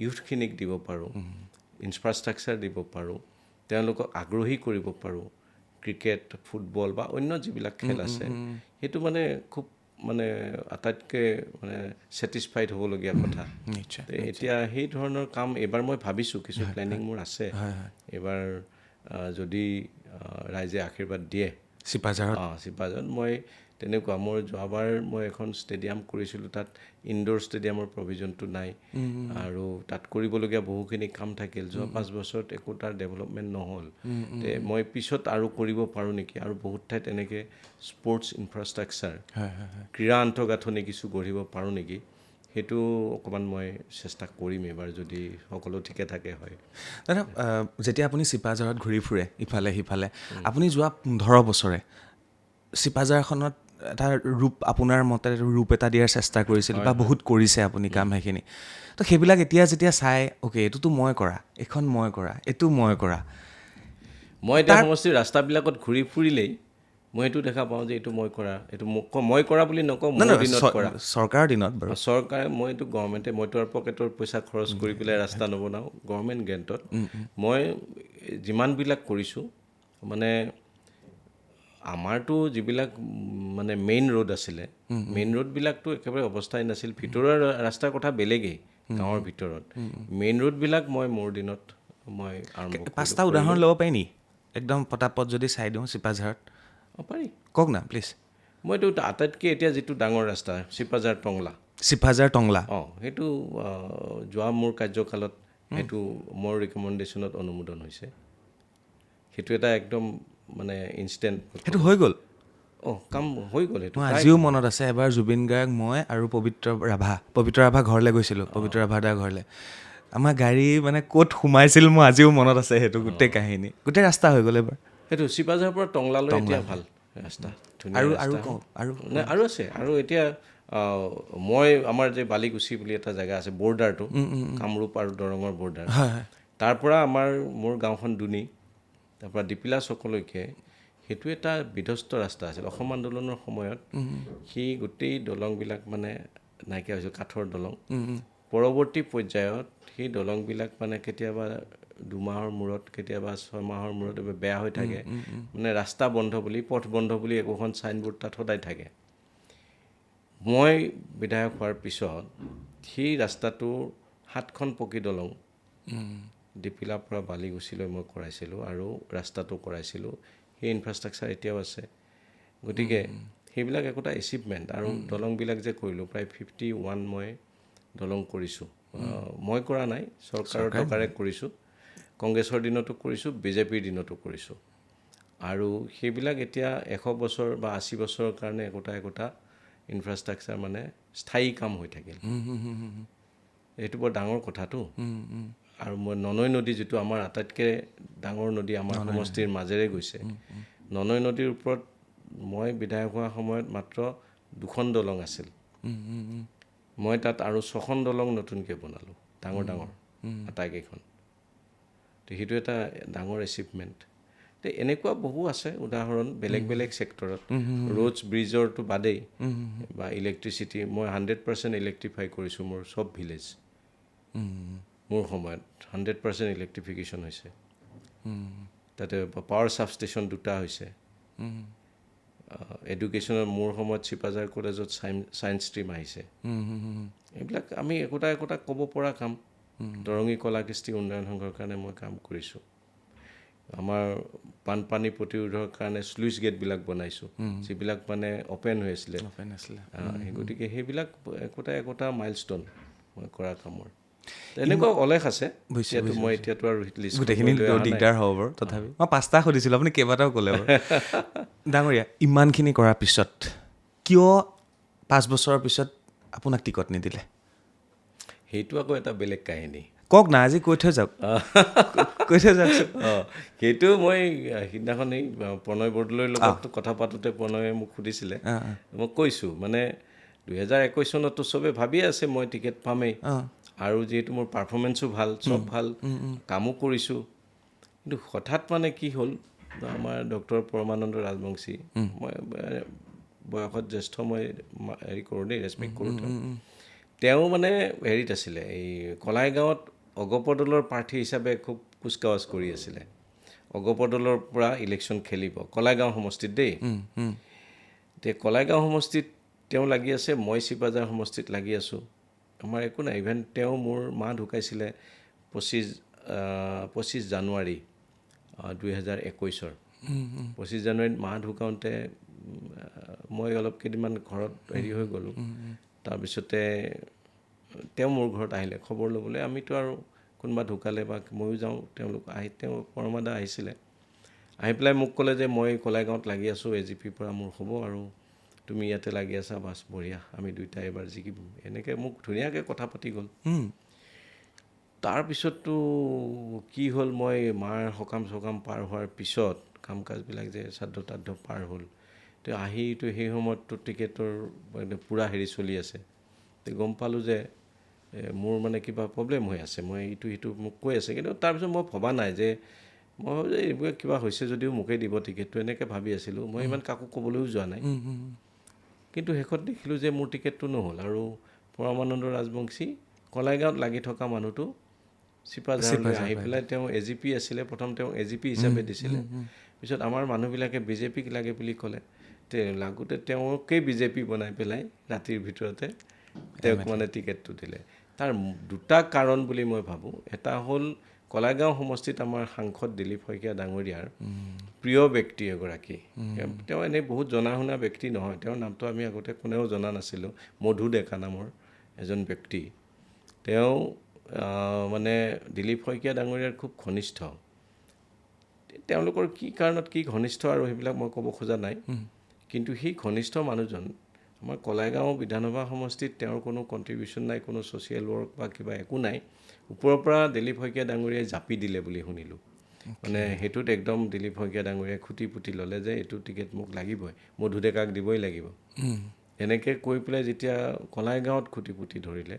ইউথখিনিক দিব পাৰোঁ ইনফ্ৰাষ্ট্ৰাকচাৰ দিব পাৰোঁ তেওঁলোকক আগ্ৰহী কৰিব পাৰোঁ ক্ৰিকেট ফুটবল বা অন্য যিবিলাক খেল আছে সেইটো মানে খুব মানে আটাইতকৈ মানে ছেটিছফাইড হ'বলগীয়া কথা এতিয়া সেই ধৰণৰ কাম এইবাৰ মই ভাবিছোঁ কিছু প্লেনিং মোৰ আছে এইবাৰ যদি ৰাইজে আশীৰ্বাদ দিয়ে চিপাঝাৰত মই তেনেকুৱা মোৰ যোৱাবাৰ মই এখন ষ্টেডিয়াম কৰিছিলোঁ তাত ইনড'ৰ ষ্টেডিয়ামৰ প্ৰভিজনটো নাই আৰু তাত কৰিবলগীয়া বহুখিনি কাম থাকিল যোৱা 5 বছৰত একো তাৰ ডেভেলপমেণ্ট নহ'ল মই পিছত আৰু কৰিব পাৰোঁ নেকি আৰু বহুত ঠাইত এনেকৈ স্পৰ্টছ ইনফ্ৰাষ্ট্ৰাকচাৰ ক্ৰীড়া আন্তঃগাঁথনি কিছু গঢ়িব পাৰোঁ নেকি সেইটো অকণমান মই চেষ্টা কৰিম এইবাৰ যদি সকলো ঠিকে থাকে হয় দাদা যেতিয়া আপুনি চিপাঝাৰত ঘূৰি ফুৰে ইফালে সিফালে আপুনি যোৱা 15 বছৰে চিপাঝাৰখনত এটা ৰূপ আপোনাৰ মতে ৰূপ এটা দিয়াৰ চেষ্টা কৰিছিল বা বহুত কৰিছে আপুনি কাম সেইখিনি তো সেইবিলাক এতিয়া যেতিয়া চাই অ'কে এইটোতো মই কৰা এইখন মই কৰা এইটো মই কৰা মই এতিয়া সমষ্টিৰ ৰাস্তাবিলাকত ঘূৰি ফুৰিলেই মই এইটো দেখা পাওঁ যে এইটো মই কৰা এইটো মই কৰা বুলি নকওঁ মোৰ দিনত কৰা চৰকাৰৰ দিনত বাৰু চৰকাৰে মই এইটো গভৰ্ণমেণ্টে মইতো আৰু পকেটৰ পইচা খৰচ কৰি পেলাই ৰাস্তা নবনাওঁ গভৰ্ণমেণ্ট গ্ৰেণ্টত মই যিমানবিলাক কৰিছোঁ মানে আমাৰতো যিবিলাক মানে মেইন ৰোড আছিলে মেইন ৰোডবিলাকতো একেবাৰে অৱস্থাই নাছিল ভিতৰৰ ৰাস্তাৰ কথা বেলেগেই গাঁৱৰ ভিতৰত মেইন ৰোডবিলাক মই মোৰ দিনত মই আৰম্ভ 5টা উদাহৰণ ল'ব পাৰি নি একদম পটাপট যদি চাই দিওঁ চিপাঝাৰত পাৰি কওক না প্লিজ মইতো আটাইতকৈ এতিয়া যিটো ডাঙৰ ৰাস্তা চিপাঝাৰ টংলা সেইটো যোৱা মোৰ কাৰ্যকালত সেইটো মোৰ ৰিকমেণ্ডেশ্যনত অনুমোদন হৈছে সেইটো এটা একদম মানে ইনষ্টেণ্ট সেইটো হৈ গ'ল কাম হৈ গ'ল সেইটো আজিও মনত আছে এবাৰ জুবিন গাৰ্গ মই আৰু পবিত্ৰ ৰাভা ঘৰলৈ গৈছিলোঁ পবিত্ৰ ৰাভাদাৰ ঘৰলৈ আমাৰ গাড়ী মানে ক'ত সোমাইছিল মোৰ আজিও মনত আছে সেইটো গোটেই কাহিনী গোটেই ৰাস্তা হৈ গ'ল এবাৰ সেইটো চিপাঝাৰৰ পৰা টংলালৈ এতিয়া ভাল ৰাস্তা আৰু আছে আৰু এতিয়া মই আমাৰ যে বালিকুচি বুলি এটা জেগা আছে বৰ্ডাৰটো কামৰূপ আৰু দৰঙৰ বৰ্ডাৰ তাৰ পৰা মোৰ গাঁওখন দুনি তাৰপৰা দীপিলা চকলৈকে সেইটো এটা বিধ্বস্ত ৰাস্তা আছিল অসম আন্দোলনৰ সময়ত সেই গোটেই দলংবিলাক মানে নাইকিয়া হৈছিল কাঠৰ দলং পৰৱৰ্তী পৰ্যায়ত সেই দলংবিলাক মানে কেতিয়াবা 2 মাহৰ মূৰত কেতিয়াবা 6 মাহৰ মূৰত বেয়া হৈ থাকে মানে ৰাস্তা বন্ধ বুলি পথ বন্ধ বুলি একোখন চাইনবোৰ্ড তাত সদায় থাকে মই বিধায়ক হোৱাৰ পিছত সেই ৰাস্তাটোৰ 7খন পকী দলং দীপিলাৰ পৰা বালিগুচিলৈ মই কৰাইছিলোঁ আৰু ৰাস্তাটো কৰাইছিলোঁ সেই ইনফ্ৰাষ্ট্ৰাকচাৰ এতিয়াও আছে গতিকে সেইবিলাক একোটা এচিভমেণ্ট আৰু দলংবিলাক যে কৰিলোঁ প্ৰায় 51 মই দলং কৰিছোঁ মই কৰা নাই চৰকাৰৰ টকাৰে কৰিছোঁ কংগ্ৰেছৰ দিনতো কৰিছোঁ বিজেপিৰ দিনতো কৰিছোঁ আৰু সেইবিলাক এতিয়া 100 বছৰ বা 80 বছৰৰ কাৰণে একোটা ইনফ্ৰাষ্ট্ৰাকচাৰ মানে স্থায়ী কাম হৈ থাকিল এইটো বৰ ডাঙৰ কথাটো আৰু মই ননৈ নদী যিটো আমাৰ আটাইতকৈ ডাঙৰ নদী আমাৰ সমষ্টিৰ মাজেৰে গৈছে ননৈ নদীৰ ওপৰত মই বিধায়ক হোৱাৰ সময়ত মাত্ৰ 2খন দলং আছিল মই তাত আৰু 6খন দলং নতুনকৈ বনালোঁ ডাঙৰ আটাইকেইখন তো সেইটো এটা ডাঙৰ এচিভমেণ্ট তো এনেকুৱা বহু আছে উদাহৰণ বেলেগ ছেক্টৰত ৰোডছ ব্ৰিজৰটো বাদেই বা ইলেক্ট্ৰিচিটি মই 100% ইলেক্ট্ৰিফাই কৰিছোঁ মোৰ চব ভিলেজ মোৰ সময়ত 100% ইলেক্ট্ৰিফিকেশ্যন হৈছে তাতে পাৱাৰ ছাবষ্টেশ্যন 2টা হৈছে এডুকেশ্যনৰ মোৰ সময়ত চিপাঝাৰ কলেজত ছায়েন্স ষ্ট্ৰীম আহিছে এইবিলাক আমি একোটা ক'ব পৰা কাম দৰঙী কলা কৃষ্টি উন্নয়ন সংঘৰ কাৰণে মই কাম কৰিছোঁ আমাৰ বানপানী প্ৰতিৰোধৰ কাৰণে স্লুইচ গেটবিলাক বনাইছোঁ যিবিলাক মানে অ'পেন হৈ আছিলে গতিকে সেইবিলাক একোটা মাইলষ্টন মই কৰা কামৰ এনেকুৱা অলেখ আছে মই এতিয়াতো আৰু গোটেইখিনি দিগদাৰ হ'ব বাৰু তথাপি মই 5টা সুধিছিলোঁ আপুনি কেইবাটাও ক'লে বাৰু ডাঙৰীয়া ইমানখিনি কৰাৰ পিছত কিয় 5 বছৰৰ পিছত আপোনাক টিকট নিদিলে সেইটো আকৌ এটা বেলেগ কাহিনী কওক না আজি কৈ থৈ যাওক সেইটো মই সিদিনাখন এই প্ৰণয় বৰদলৈৰ লগত কথা পাতোঁতে প্ৰণয়ে মোক সুধিছিলে মই কৈছোঁ মানে 2021 চনততো চবে ভাবিয়ে আছে মই টিকেট পামেই আৰু যিহেতু মোৰ পাৰফৰ্মেঞ্চো ভাল চব ভাল কামো কৰিছোঁ কিন্তু হঠাৎ মানে কি হ'ল আমাৰ ডক্টৰ পৰমানন্দ ৰাজবংশী মই বয়সত জ্যেষ্ঠ মই হেৰি কৰোঁ দেই ৰেচপেক্ট কৰোঁ তেওঁ মানে হেৰিত আছিলে এই কলাইগাঁৱত অগপ দলৰ প্ৰাৰ্থী হিচাপে খুব কুচকাৱাজ কৰি আছিলে অগপ দলৰ পৰা ইলেকশ্যন খেলিব কলাইগাঁও সমষ্টিত দেই এতিয়া কলাইগাঁও সমষ্টিত তেওঁ লাগি আছে মই চিপাঝাৰ সমষ্টিত লাগি আছোঁ আমাৰ একো নাই ইভেন তেওঁ মোৰ মা ঢুকাইছিলে 25 জানুৱাৰী 2021 25 জানুৱাৰীত মা ঢুকাওঁতে মই অলপ কেইদিনমান ঘৰত হেৰি হৈ গ'লোঁ তাৰপিছতে তেওঁ মোৰ ঘৰত আহিলে খবৰ ল'বলৈ আমিতো আৰু কোনোবা ঢুকালে বা ময়ো যাওঁ তেওঁ পৰমাদা আহিছিলে আহি পেলাই মোক ক'লে যে মই কলাইগাঁৱত লাগি আছোঁ AGPৰ পৰা মোৰ হ'ব আৰু তুমি ইয়াতে লাগি আছা বাছ বঢ়িয়া আমি দুইটা এবাৰ জিকিম এনেকৈ মোক ধুনীয়াকৈ কথা পাতি গ'ল তাৰপিছততো কি হ'ল মই মাৰ সকাম পাৰ হোৱাৰ পিছত কাম কাজবিলাক যে শ্ৰাদ্ধ পাৰ হ'ল তো আহিতো সেই সময়ততো টিকেটৰ পূৰা হেৰি চলি আছে তো গম পালোঁ যে মোৰ মানে কিবা প্ৰব্লেম হৈ আছে মই ইটো মোক কৈ আছে কিন্তু তাৰপিছত মই ভবা নাই যে মই ভাবোঁ যে এইবোৰ কিবা হৈছে যদিও মোকেই দিব টিকেটটো এনেকৈ ভাবি আছিলোঁ মই ইমান কাকো ক'বলৈও যোৱা নাই কিন্তু শেষত দেখিলোঁ যে মোৰ টিকেটটো নহ'ল আৰু পৰমানন্দ ৰাজবংশী কলাইগাঁৱত লাগি থকা মানুহটো চিপাঝাৰলৈ আহি পেলাই তেওঁ AGP আছিলে প্ৰথম তেওঁ AGP হিচাপে দিছিলে পিছত আমাৰ মানুহবিলাকে BJPক লাগে বুলি ক'লে লাগোতে তেওঁকেই BJP বনাই পেলাই ৰাতিৰ ভিতৰতে তেওঁক মানে টিকেটটো দিলে তাৰ 2টা কাৰণ বুলি মই ভাবোঁ এটা হ'ল কলাইগাঁও সমষ্টিত আমাৰ সাংসদ দিলীপ শইকীয়া ডাঙৰীয়াৰ প্ৰিয় ব্যক্তি এগৰাকী তেওঁ এনেই বহুত জনা শুনা ব্যক্তি নহয় তেওঁৰ নামটো আমি আগতে কোনেও জনা নাছিলোঁ মধু ডেকা নামৰ এজন ব্যক্তি তেওঁ মানে দিলীপ শইকীয়া ডাঙৰীয়াৰ খুব ঘনিষ্ঠ তেওঁলোকৰ কি কাৰণত কি ঘনিষ্ঠ আৰু সেইবিলাক মই ক'ব খোজা নাই কিন্তু সেই ঘনিষ্ঠ মানুহজন আমাৰ কলাইগাঁও বিধানসভা সমষ্টিত তেওঁৰ কোনো কণ্ট্ৰিবিউশ্যন নাই কোনো ছ'চিয়েল ৱৰ্ক বা কিবা একো নাই ওপৰৰ পৰা দিলীপ শইকীয়া ডাঙৰীয়াই জাপি দিলে বুলি শুনিলোঁ মানে সেইটোত একদম দিলীপ শইকীয়া ডাঙৰীয়াই খুটি পুতি ল'লে যে এইটো টিকেট মোক লাগিবই মধু ডেকাক দিবই লাগিব এনেকৈ কৈ পেলাই যেতিয়া কলাইগাঁৱত খুটি পুতি ধৰিলে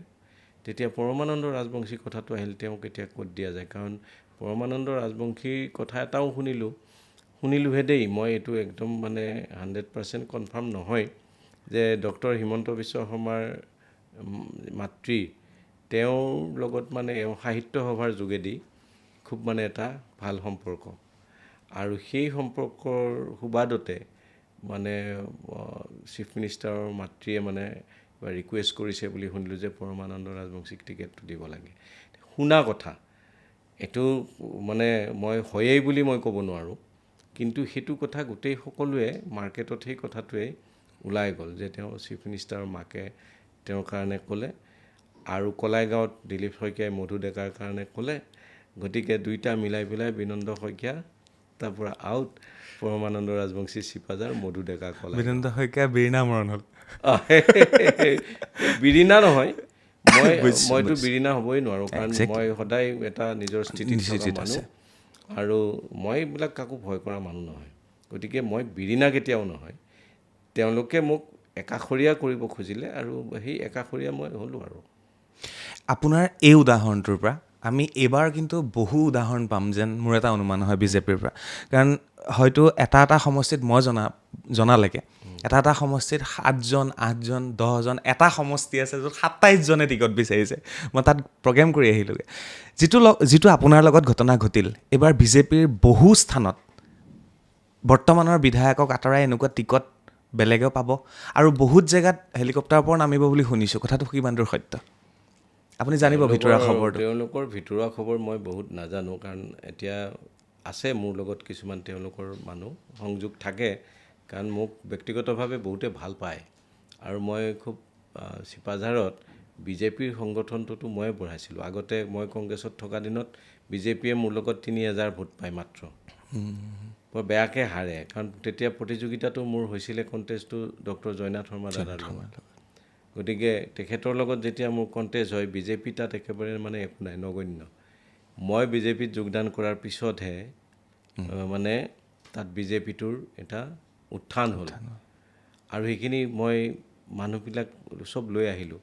তেতিয়া পৰমানন্দ ৰাজবংশীৰ কথাটো আহিল তেওঁক এতিয়া ক'ত দিয়া যায় কাৰণ পৰমানন্দ ৰাজবংশীৰ কথা এটাও শুনিলোঁহে দেই মই এইটো একদম মানে 100% কনফাৰ্ম নহয় যে ডক্টৰ হিমন্ত বিশ্ব শৰ্মাৰ মাতৃ তেওঁৰ লগত মানে সাহিত্য সভাৰ যোগেদি খুব মানে এটা ভাল সম্পৰ্ক আৰু সেই সম্পৰ্কৰ সুবাদতে মানে চিফ মিনিষ্টাৰৰ মাতৃয়ে মানে ৰিকুৱেষ্ট কৰিছে বুলি শুনিলোঁ যে পৰমানন্দ ৰাজবংশীক টিকেটটো দিব লাগে শুনা কথা এইটো মানে মই হয়েই বুলি মই ক'ব নোৱাৰোঁ কিন্তু সেইটো কথা গোটেই সকলোৱে মাৰ্কেটত সেই কথাটোৱে ওলাই গ'ল যে তেওঁ চিফ মিনিষ্টাৰৰ মাকে তেওঁৰ কাৰণে ক'লে আৰু কলাইগাঁৱত দিলীপ শইকীয়াই মধু ডেকাৰ কাৰণে ক'লে গতিকে দুইটা মিলাই পেলাই বিনন্দ শইকীয়া ৰাস্তাৰ পৰা আউট, পৰমানন্দ ৰাজবংশী চিপাঝাৰ, মধু ডেকা কলা। বীৰেন্দ্ৰ শইকীয়া বিৰিণা মৰণ হ'ল। বিৰিণা নহয়, মইতো বিৰিণা হ'বই নোৱাৰোঁ, কাৰণ মই সদায় এটা নিজৰ স্থিতিত থকা মানুহ, আৰু মই এইবিলাক কাকো ভয় কৰা মানুহ নহয়। গতিকে মই বিৰিণা কেতিয়াও নহয়। তেওঁলোকে মোক একাষৰীয়া কৰিব খুজিলে, আৰু সেই একাষৰীয়া মই হ'লোঁ। আৰু আপোনাৰ এই উদাহৰণটোৰ পৰা আমি এইবাৰ কিন্তু বহু উদাহৰণ পাম যেন মোৰ এটা অনুমান হয় বিজেপিৰ পৰা। কাৰণ হয়তো এটা সমষ্টিত মই জনালৈকে এটা সমষ্টিত 7জন 8জন 10জন, এটা সমষ্টি আছে য'ত 27জনে টিকট বিচাৰিছে। মই তাত প্ৰগ্ৰেম কৰি আহিলোঁগৈ। যিটো আপোনাৰ লগত ঘটনা ঘটিল, এইবাৰ বিজেপিৰ বহু স্থানত বৰ্তমানৰ বিধায়কক আঁতৰাই এনেকুৱা টিকট বেলেগেও পাব, আৰু বহুত জেগাত হেলিকপ্টাৰৰ পৰা নামিব বুলি শুনিছোঁ। কথাটো কিমান দূৰ সত্য আপুনি জানিব ভিতৰুৱা খবৰটো? তেওঁলোকৰ ভিতৰুৱা খবৰ মই বহুত নাজানো, কাৰণ এতিয়া আছে মোৰ লগত কিছুমান তেওঁলোকৰ মানুহ সংযোগ থাকে, কাৰণ মোক ব্যক্তিগতভাৱে বহুতে ভাল পায়, আৰু মই খুব চিপাঝাৰত বিজেপিৰ সংগঠনটোতো ময়ে বঢ়াইছিলোঁ। আগতে মই কংগ্ৰেছত থকা দিনত বিজেপিয়ে মোৰ লগত 3000 ভোট পায় মাত্ৰ, বৰ বেয়াকৈ হাৰে, কাৰণ তেতিয়া প্ৰতিযোগিতাটো মোৰ হৈছিলে কণ্টেষ্টটো ডক্টৰ জয়নাথ শৰ্মা দাদাৰ লগত। গতিকে তেখেতৰ লগত যেতিয়া মোৰ কণ্টেষ্ট হয়, বিজেপি তাত একেবাৰে মানে একো নাই, নগণ্য। মই বিজেপিত যোগদান কৰাৰ পিছতহে মানে তাত বিজেপিটোৰ এটা উত্থান হ'ল, আৰু সেইখিনি মই মানুহবিলাক চব লৈ আহিলোঁ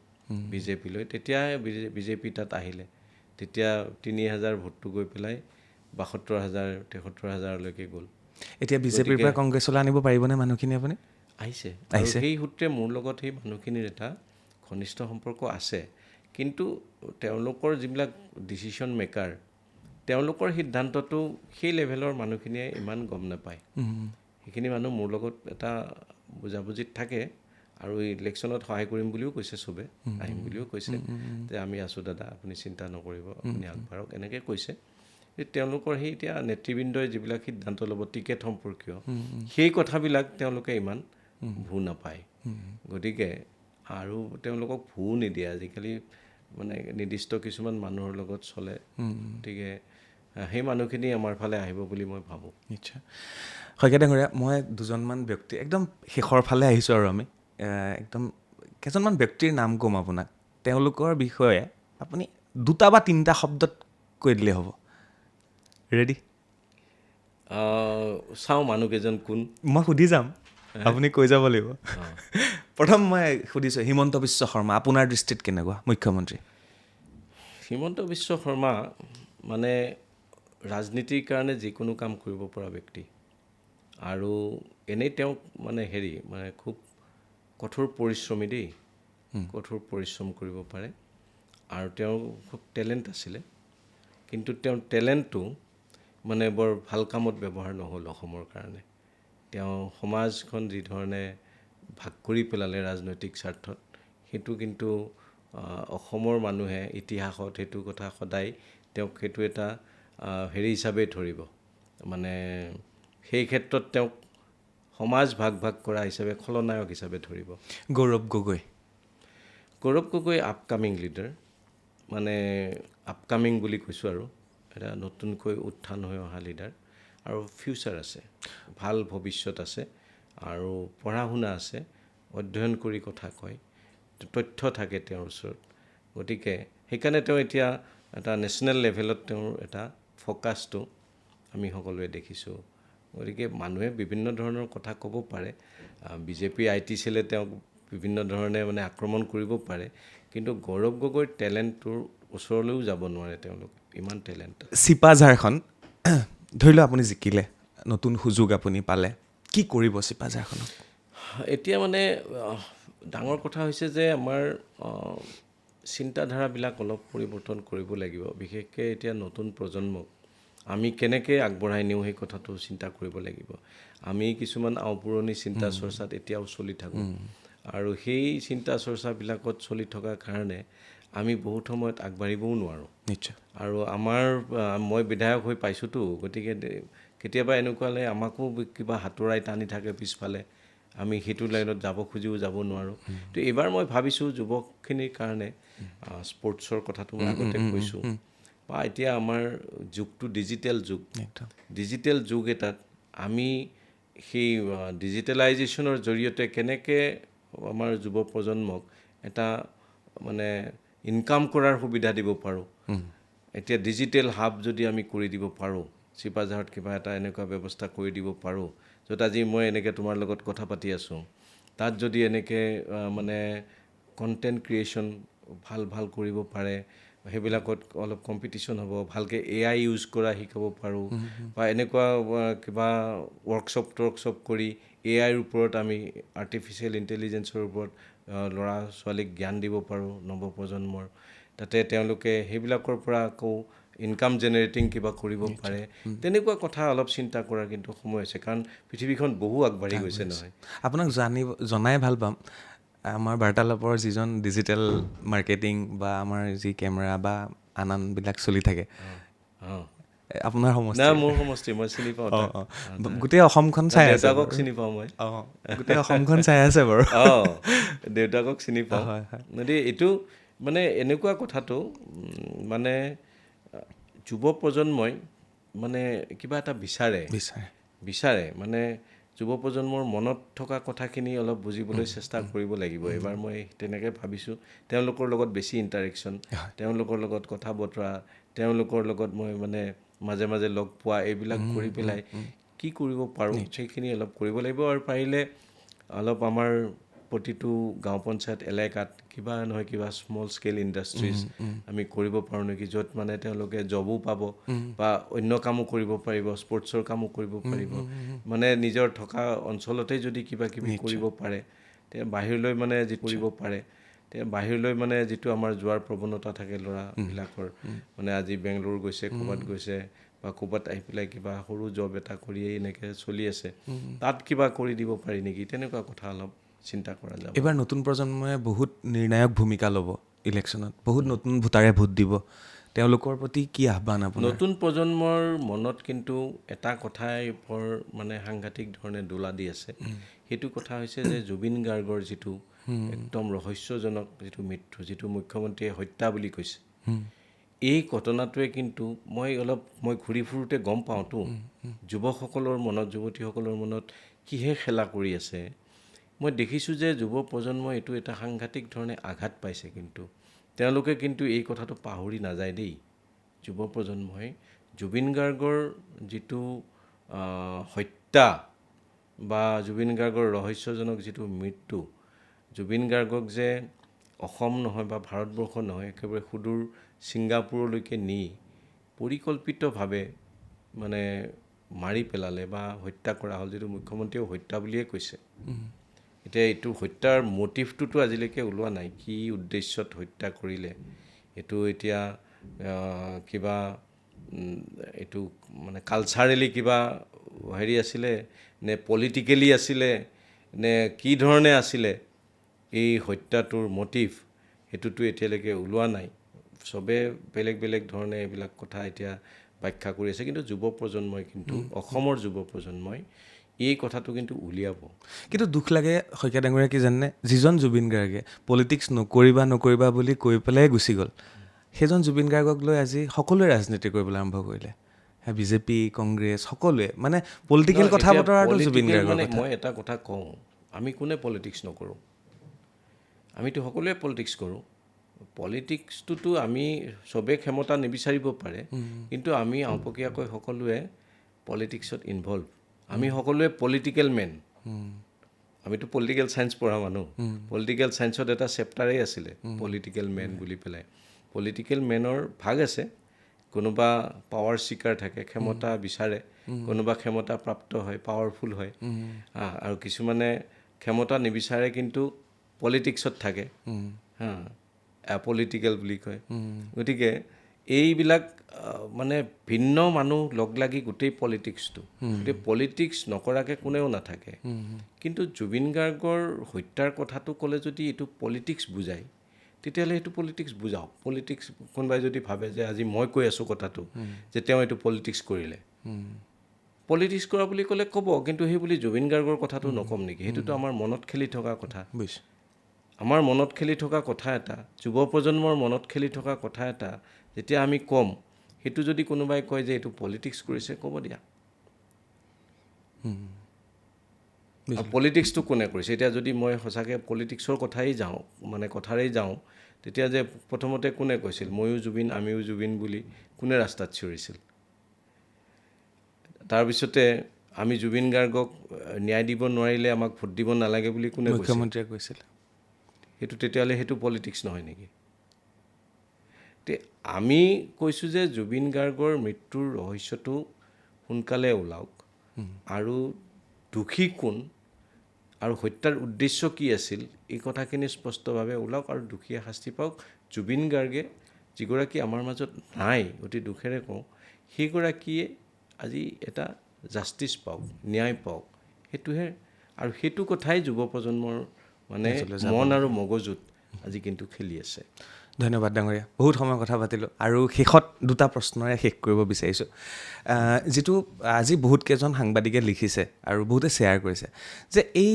বিজেপিলৈ। তেতিয়াহে বিজেপি তাত আহিলে। তেতিয়া 3000 ভোটটো গৈ পেলাই 72,000 73,000লৈকে গ'ল। এতিয়া বিজেপিৰ পৰা কংগ্ৰেছলৈ আনিব পাৰিবনে মানুহখিনি? আপুনি আহিছে, আৰু সেই সূত্ৰে মোৰ লগত সেই মানুহখিনিৰ এটা ঘনিষ্ঠ সম্পৰ্ক আছে। কিন্তু তেওঁলোকৰ যিবিলাক ডিচিশ্যন মেকাৰ, তেওঁলোকৰ সিদ্ধান্তটো সেই লেভেলৰ মানুহখিনিয়ে ইমান গম নাপায়। সেইখিনি মানুহ মোৰ লগত এটা বুজাবুজিত থাকে, আৰু ইলেকশ্যনত সহায় কৰিম বুলিও কৈছে, চবে আহিম বুলিও কৈছে, যে আমি আছোঁ দাদা, আপুনি চিন্তা নকৰিব, আপুনি আগবাঢ়ক, এনেকৈ কৈছে। তেওঁলোকৰ সেই এতিয়া নেতৃবৃন্দই যিবিলাক সিদ্ধান্ত ল'ব টিকেট সম্পৰ্কীয়, সেই কথাবিলাক তেওঁলোকে ইমান ভূ নাপায়। গতিকে আৰু তেওঁলোকক ভূ নিদিয়ে আজিকালি, মানে নিৰ্দিষ্ট কিছুমান মানুহৰ লগত চলে। গতিকে সেই মানুহখিনি আমাৰ ফালে আহিব বুলি মই ভাবোঁ। নিশ্চয়। শইকীয়া ডাঙৰীয়া, মই দুজনমান ব্যক্তি একদম শেষৰ ফালে আহিছোঁ, আৰু আমি একদম কেইজনমান ব্যক্তিৰ নাম ক'ম আপোনাক। তেওঁলোকৰ বিষয়ে আপুনি 2 বা 3টা শব্দত কৈ দিলে হ'ব। ৰেডি? চাওঁ মানুহকেইজন কোন। মই সুধি যাম, আপুনি কৈ যাব লাগিব। প্ৰথম মই সুধিছোঁ হিমন্ত বিশ্ব শৰ্মা, আপোনাৰ দৃষ্টিত কেনেকুৱা মুখ্যমন্ত্ৰী? হিমন্ত বিশ্ব শৰ্মা মানে ৰাজনীতিৰ কাৰণে যিকোনো কাম কৰিব পৰা ব্যক্তি, আৰু এনেই তেওঁক মানে মানে খুব কঠোৰ পৰিশ্ৰমী দেই, কঠোৰ পৰিশ্ৰম কৰিব পাৰে, আৰু তেওঁৰ খুব টেলেণ্ট আছিলে। কিন্তু তেওঁৰ টেলেণ্টটো মানে বৰ ভাল কামত ব্যৱহাৰ নহ'ল অসমৰ কাৰণে। তেওঁ সমাজখন যিধৰণে ভাগ কৰি পেলালে ৰাজনৈতিক স্বাৰ্থত, সেইটো কিন্তু অসমৰ মানুহে ইতিহাসত সেইটো কথা সদায় তেওঁক সেইটো এটা হিচাপে ধৰিব। মানে সেই ক্ষেত্ৰত তেওঁক সমাজ ভাগ কৰা হিচাপে, খলনায়ক হিচাপে ধৰিব। গৌৰৱ গগৈ আপকামিং লিডাৰ, মানে আপকামিং বুলি কৈছোঁ, আৰু এটা নতুনকৈ উত্থান হৈ অহা লিডাৰ, আৰু ফিউচাৰ আছে, ভাল ভৱিষ্যত আছে, আৰু পঢ়া শুনা আছে, অধ্যয়ন কৰি কথা কয়, তথ্য থাকে তেওঁৰ ওচৰত। গতিকে সেইকাৰণে তেওঁ এতিয়া এটা নেশ্যনেল লেভেলত তেওঁৰ এটা ফ'কাছটো আমি সকলোৱে দেখিছোঁ। গতিকে মানুহে বিভিন্ন ধৰণৰ কথা ক'ব পাৰে, বিজেপি IT চেলে তেওঁক বিভিন্ন ধৰণে মানে আক্ৰমণ কৰিব পাৰে, কিন্তু গৌৰৱ গগৈৰ টেলেণ্টটোৰ ওচৰলৈও যাব নোৱাৰে তেওঁলোক, ইমান টেলেণ্ট। চিপাঝাৰখন ধৰি লওক আপুনি জিকিলে, নতুন সুযোগ আপুনি পালে, কি কৰিব চিপাঝাৰখনত? এতিয়া মানে ডাঙৰ কথা হৈছে যে আমাৰ চিন্তাধাৰাবিলাক অলপ পৰিৱৰ্তন কৰিব লাগিব। বিশেষকৈ এতিয়া নতুন প্ৰজন্মক আমি কেনেকৈ আগবঢ়াই নিওঁ সেই কথাটো চিন্তা কৰিব লাগিব। আমি কিছুমান আওপুৰণি চিন্তা চৰ্চাত এতিয়াও চলি থাকোঁ, আৰু সেই চিন্তা চৰ্চাবিলাকত চলি থকাৰ কাৰণে আমি বহুত সময়ত আগবাঢ়িবও নোৱাৰোঁ। নিশ্চয়। আৰু মই বিধায়ক হৈ পাইছোঁতো, গতিকে কেতিয়াবা এনেকুৱা লাগে আমাকো কিবা হাতোৰাই টানি থাকে পিছফালে, আমি সেইটো লাইনত যাব খুজিও যাব নোৱাৰোঁ। তো এইবাৰ মই ভাবিছোঁ যুৱকখিনিৰ কাৰণে, স্পৰ্টছৰ কথাটো মই আগতে কৈছোঁ, বা এতিয়া আমাৰ যুগটো ডিজিটেল যুগ, একদম ডিজিটেল যুগ এটাত আমি সেই ডিজিটেলাইজেশ্যনৰ জৰিয়তে কেনেকৈ আমাৰ যুৱ প্ৰজন্মক এটা মানে ইনকাম কৰাৰ সুবিধা দিব পাৰোঁ। এতিয়া ডিজিটেল হাব যদি আমি কৰি দিব পাৰোঁ, চিপাঝাৰত কিবা এটা এনেকুৱা ব্যৱস্থা কৰি দিব পাৰোঁ, য'ত আজি মই এনেকৈ তোমাৰ লগত কথা পাতি আছোঁ, তাত যদি এনেকৈ মানে কণ্টেণ্ট ক্ৰিয়েশ্যন ভাল ভাল কৰিব পাৰে, সেইবিলাকত অলপ কম্পিটিশ্যন হ'ব, ভালকৈ AI ইউজ কৰা শিকাব পাৰোঁ, বা এনেকুৱা কিবা ৱৰ্কশ্বপ কৰি AIৰ ওপৰত আমি আৰ্টিফিচিয়েল ইণ্টেলিজেঞ্চৰ ওপৰত ল'ৰা ছোৱালীক জ্ঞান দিব পাৰোঁ নৱপ্ৰজন্মৰ, তাতে তেওঁলোকে সেইবিলাকৰ পৰা আকৌ ইনকাম জেনেৰেটিং কিবা কৰিব পাৰে। তেনেকুৱা কথা অলপ চিন্তা কৰাৰ কিন্তু সময় হৈছে, কাৰণ পৃথিৱীখন বহু আগবাঢ়ি গৈছে নহয়। আপোনাক জনাই ভাল পাম, আমাৰ বাৰ্তালাপৰ যিজন ডিজিটেল মাৰ্কেটিং বা আমাৰ যি কেমেৰা বা আনবিলাক চলি থাকে, আপোনাৰ সমষ্টি? নাই, মোৰ সমষ্টি, মই চিনি পাওঁ। গোটেই অসমখন চাই আছে। দেউতাকক চিনি পাওঁ মই। গোটেই অসমখন চাই আছে বাৰু। দেউতাকক চিনি পাওঁ। গতিকে এইটো মানে এনেকুৱা কথাটো, মানে যুৱ প্ৰজন্মই মানে কিবা এটা বিচাৰে মানে যুৱ প্ৰজন্মৰ মনত থকা কথাখিনি অলপ বুজিবলৈ চেষ্টা কৰিব লাগিব। এইবাৰ মই তেনেকৈ ভাবিছোঁ, তেওঁলোকৰ লগত বেছি ইণ্টাৰেকশ্যন, তেওঁলোকৰ লগত কথা বতৰা, তেওঁলোকৰ লগত মই মানে মাজে মাজে লগ পোৱা, এইবিলাক কৰি পেলাই কি কৰিব পাৰোঁ সেইখিনি অলপ কৰিব লাগিব। আৰু পাৰিলে অলপ আমাৰ প্ৰতিটো গাঁও পঞ্চায়ত এলেকাত কিবা নহয় কিবা স্মল স্কেল ইণ্ডাষ্ট্ৰিজ আমি কৰিব পাৰোঁ নেকি, য'ত মানে তেওঁলোকে জবো পাব বা অন্য কামো কৰিব পাৰিব, স্পৰ্টছৰ কামো কৰিব পাৰিব, মানে নিজৰ থকা অঞ্চলতে যদি কিবা কিবি কৰিব পাৰে, তেতিয়া বাহিৰলৈ মানে যি কৰিব পাৰে, তেতিয়া বাহিৰলৈ মানে যিটো আমাৰ যোৱাৰ প্ৰৱণতা থাকে ল'ৰাবিলাকৰ, মানে আজি বেংগলোৰ গৈছে, ক'ৰবাত গৈছে, বা ক'ৰবাত আহি পেলাই কিবা সৰু জব এটা কৰিয়েই এনেকৈ চলি আছে, তাত কিবা কৰি দিব পাৰি নেকি, তেনেকুৱা কথা অলপ চিন্তা কৰা যাব। এইবাৰ নতুন প্ৰজন্মই বহুত নিৰ্ণায়ক ভূমিকা ল'ব ইলেকশ্যনত, বহুত নতুন ভোটাৰে ভোট দিব, তেওঁলোকৰ প্ৰতি কি আহ্বান আপোনাৰ? নতুন প্ৰজন্মৰ মনত কিন্তু এটা কথাই বৰ মানে সাংঘাতিক ধৰণে দোলা দি আছে, সেইটো কথা হৈছে যে জুবিন গাৰ্গৰ যিটো একদম ৰহস্যজনক যিটো মৃত্যু, যিটো মুখ্যমন্ত্ৰীয়ে হত্যা বুলি কৈছে, এই ঘটনাটোৱে কিন্তু মই ঘূৰি ফুৰোঁতে গম পাওঁতো, যুৱকসকলৰ মনত, যুৱতীসকলৰ মনত কিহে খেলা কৰি আছে। মই দেখিছোঁ যে যুৱ প্ৰজন্মই এইটো এটা সাংঘাতিক ধৰণে আঘাত পাইছে, কিন্তু তেওঁলোকে কিন্তু এই কথাটো পাহৰি নাযায় দেই। যুৱ প্ৰজন্মই জুবিন গাৰ্গৰ যিটো হত্যা বা জুবিন গাৰ্গৰ ৰহস্যজনক যিটো মৃত্যু, জুবিন গাৰ্গক যে অসম নহয় বা ভাৰতবৰ্ষ নহয়, একেবাৰে সুদূৰ ছিংগাপুৰলৈকে নি পৰিকল্পিতভাৱে মানে মাৰি পেলালে বা হত্যা কৰা হ'ল, যিটো মুখ্যমন্ত্ৰীয়েও হত্যা বুলিয়ে কৈছে। এতিয়া এইটো হত্যাৰ মটিভটোতো আজিলৈকে ওলোৱা নাই, কি উদ্দেশ্যত হত্যা কৰিলে, এইটো এতিয়া কিবা এইটো মানে কালচাৰেলি কিবা হেৰি আছিলে নে পলিটিকেলি আছিলে নে কি ধৰণে আছিলে এই হত্যাটোৰ মটিভ, সেইটোতো এতিয়ালৈকে ওলোৱা নাই। চবে বেলেগ বেলেগ ধৰণে এইবিলাক কথা এতিয়া ব্যাখ্যা কৰি আছে, কিন্তু যুৱ প্ৰজন্মই কিন্তু অসমৰ যুৱ প্ৰজন্মই এই কথাটো কিন্তু উলিয়াব। কিন্তু দুখ লাগে শইকীয়া ডাঙৰীয়া, কি জানে, যিজন জুবিন গাৰ্গে পলিটিক্স নকৰিবা বুলি কৈ পেলাই গুচি গ'ল, সেইজন জুবিন গাৰ্গক লৈ আজি সকলোৱে ৰাজনীতি কৰিবলৈ আৰম্ভ কৰিলে, বিজেপি, কংগ্ৰেছ, সকলোৱে মানে পলিটিকেল কথা বতৰাটো জুবিন গাৰ্গৰ কথা। মই এটা কথা কওঁ, আমি কোনে পলিটিক্স নকৰোঁ, আমিতো সকলোৱে পলিটিক্স কৰোঁ। পলিটিক্সটোতো আমি চবেই ক্ষমতা নিবিচাৰিব পাৰে, কিন্তু আমি আওপকীয়াকৈ সকলোৱে পলিটিক্সত ইনভলভ, আমি সকলোৱে পলিটিকেল মেন। আমিতো পলিটিকেল ছায়েন্স পঢ়া মানুহ, পলিটিকেল ছায়েন্সত এটা চেপ্টাৰেই আছিলে পলিটিকেল মেন বুলি পেলাই। পলিটিকেল মেনৰ ভাগ আছে, কোনোবা পাৱাৰ ছিকাৰ থাকে, ক্ষমতা বিচাৰে, কোনোবা ক্ষমতা প্ৰাপ্ত হয়, পাৱাৰফুল হয়, আৰু কিছুমানে ক্ষমতা নিবিচাৰে কিন্তু পলিটিক্সত থাকে, এপলিটিকেল বুলি কয়। গতিকে এইবিলাক মানে ভিন্ন মানুহ লগ লাগি গোটেই পলিটিক্সটো, গোটেই পলিটিক্স নকৰাকৈ কোনেও নাথাকে। কিন্তু জুবিন গাৰ্গৰ হত্যাৰ কথাটো ক'লে যদি এইটো পলিটিক্স বুজায়, তেতিয়াহ'লে সেইটো পলিটিক্স বুজাওক। পলিটিক্স কোনোবাই যদি ভাবে যে আজি মই কৈ আছোঁ কথাটো যে তেওঁ এইটো পলিটিক্স কৰিলে, পলিটিক্স কৰা বুলি ক'লে ক'ব, কিন্তু সেই বুলি জুবিন গাৰ্গৰ কথাটো নক'ম নেকি? সেইটোতো আমাৰ মনত খেলি থকা কথা, আমাৰ মনত খেলি থকা কথা এটা, যুৱ প্ৰজন্মৰ মনত খেলি থকা কথা এটা যেতিয়া আমি ক'ম, সেইটো যদি কোনোবাই কয় যে এইটো পলিটিক্স কৰিছে, ক'ব দিয়া। পলিটিক্সটো কোনে কৰিছে? এতিয়া যদি মই সঁচাকৈ পলিটিক্সৰ কথাৰেই যাওঁ, তেতিয়া যে প্ৰথমতে কোনে কৈছিল ময়ো জুবিন আমিও জুবিন বুলি কোনে ৰাস্তাত চিঞৰিছিল? তাৰপিছতে আমি জুবিন গাৰ্গক ন্যায় দিব নোৱাৰিলে আমাক ভোট দিব নালাগে বুলি কোনে কৈছিল? মুখ্যমন্ত্ৰীয়ে কৈছিল। সেইটো তেতিয়াহ'লে সেইটো পলিটিক্স নহয় নেকি? আমি কৈছোঁ যে জুবিন গাৰ্গৰ মৃত্যুৰ ৰহস্যটো সোনকালে ওলাওক, আৰু দোষী কোন আৰু হত্যাৰ উদ্দেশ্য কি আছিল এই কথাখিনি স্পষ্টভাৱে ওলাওক, আৰু দোষীয়ে শাস্তি পাওক। জুবিন গাৰ্গে যিগৰাকী আমাৰ মাজত নাই, অতি দুখেৰে কওঁ, সেইগৰাকীয়ে আজি এটা জাষ্টিছ পাওক, ন্যায় পাওক, সেইটোহে। আৰু সেইটো কথাই যুৱ প্ৰজন্মৰ মানে মন আৰু মগজুত আজি কিন্তু খেলি আছে। ধন্যবাদ ডাঙৰীয়া, বহুত সময় কথা পাতিলোঁ, আৰু শেষত দুটা প্ৰশ্নৰে শেষ কৰিব বিচাৰিছোঁ। যিটো আজি বহুতকেইজন সাংবাদিকে লিখিছে আৰু বহুতে শ্বেয়াৰ কৰিছে যে এই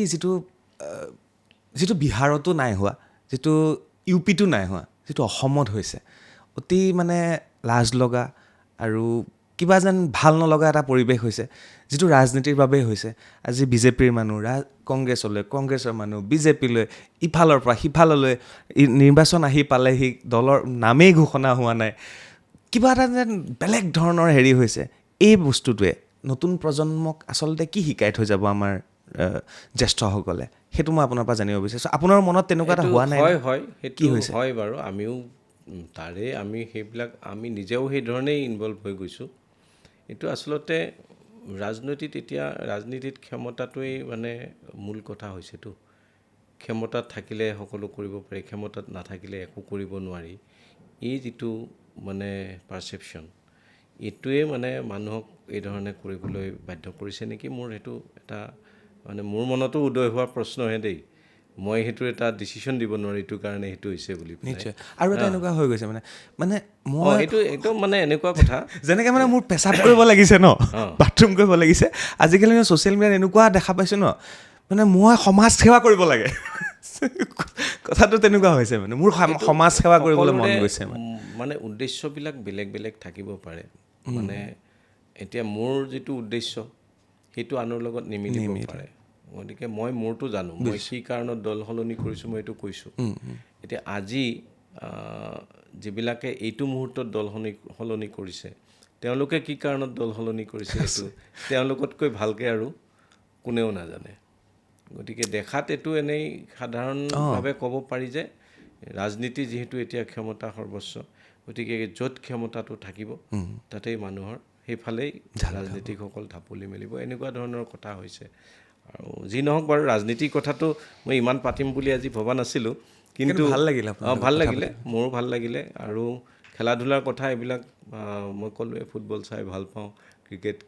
যিটো বিহাৰতো নাই হোৱা, যিটো ইউপিতো নাই হোৱা, যিটো অসমত হৈছে, অতি মানে লাজ লগা আৰু কিবা যেন ভাল নলগা এটা পৰিৱেশ হৈছে, যিটো ৰাজনীতিৰ বাবেই হৈছে। আজি বিজেপিৰ মানুহ কংগ্ৰেছলৈ, কংগ্ৰেছৰ মানুহ বিজেপিলৈ, ইফালৰ পৰা সিফাললৈ, নিৰ্বাচন আহি পালেহি দলৰ নামেই ঘোষণা হোৱা নাই, কিবা এটা যেন বেলেগ ধৰণৰ হেৰি হৈছে। এই বস্তুটোৱে নতুন প্ৰজন্মক আচলতে কি শিকাই থৈ যাব আমাৰ জ্যেষ্ঠসকলে, সেইটো মই আপোনাৰ পৰা জানিব বিচাৰিছোঁ। আপোনাৰ মনত তেনেকুৱা এটা হোৱা নাই? হয়, সেইটো হয় বাৰু। আমিও সেইবিলাক আমি নিজেও সেই ধৰণেই ইনভলভ হৈ গৈছোঁ। এইটো আচলতে ৰাজনীতিত ক্ষমতাটোৱেই মানে মূল কথা হৈছেতো। ক্ষমতাত থাকিলে সকলো কৰিব পাৰি, ক্ষমতাত নাথাকিলে একো কৰিব নোৱাৰি। এই যিটো মানে পাৰচেপশ্যন, এইটোৱে মানে মানুহক এই ধৰণে কৰিবলৈ বাধ্য কৰিছে নেকি? মোৰ সেইটো এটা মানে মোৰ মনতো উদয় হোৱা প্ৰশ্নহে দেই। মই সেইটো এটা ডিচিশ্যন দিব নোৱাৰোঁ এইটো কাৰণে সেইটো হৈছে বুলি। নিশ্চয়। আৰু এটা এনেকুৱা হৈ গৈছে মানে মই এইটো একদম মানে এনেকুৱা কথা যেনেকৈ মানে মোৰ পেচাব কৰিব লাগিছে ন, বাথৰুম কৰিব লাগিছে, আজিকালি মই ছ'চিয়েল মিডিয়াত এনেকুৱা দেখা পাইছোঁ ন, মানে মই সমাজ সেৱা কৰিব লাগে। কথাটো তেনেকুৱা হৈছে, মানে মোৰ সমাজ সেৱা কৰিবলৈ মন গৈছে। মানে উদ্দেশ্যবিলাক বেলেগ বেলেগ থাকিব পাৰে। মানে এতিয়া মোৰ যিটো উদ্দেশ্য সেইটো আনৰ লগত নিমিলিব পাৰে। গতিকে মই মোৰটো জানো, মই কি কাৰণত দল সলনি কৰিছোঁ মই এইটো কৈছোঁ। এতিয়া আজি যিবিলাকে এইটো মুহূৰ্তত দল সলনি কৰিছে, তেওঁলোকে কি কাৰণত দল সলনি কৰিছে এইটো তেওঁলোকতকৈ ভালকৈ আৰু কোনেও নাজানে। গতিকে দেখাত এইটো এনেই সাধাৰণভাৱে ক'ব পাৰি যে ৰাজনীতি যিহেতু এতিয়া ক্ষমতা সৰ্বস্ব, গতিকে য'ত ক্ষমতাটো থাকিব তাতেই মানুহৰ সেইফালেই ৰাজনীতিকসকল ঢাপলি মেলিব, এনেকুৱা ধৰণৰ কথা হৈছে। আৰু যি নহওক বাৰু, ৰাজনীতিৰ কথাটো মই ইমান পাতিম বুলি আজি ভবা নাছিলোঁ, কিন্তু ভাল লাগিলে। ভাল লাগিলে, মোৰো ভাল লাগিলে। আৰু খেলা ধূলাৰ কথা এইবিলাক মই ক'লোৱে, ফুটবল চাই ভাল পাওঁ, ক্ৰিকেট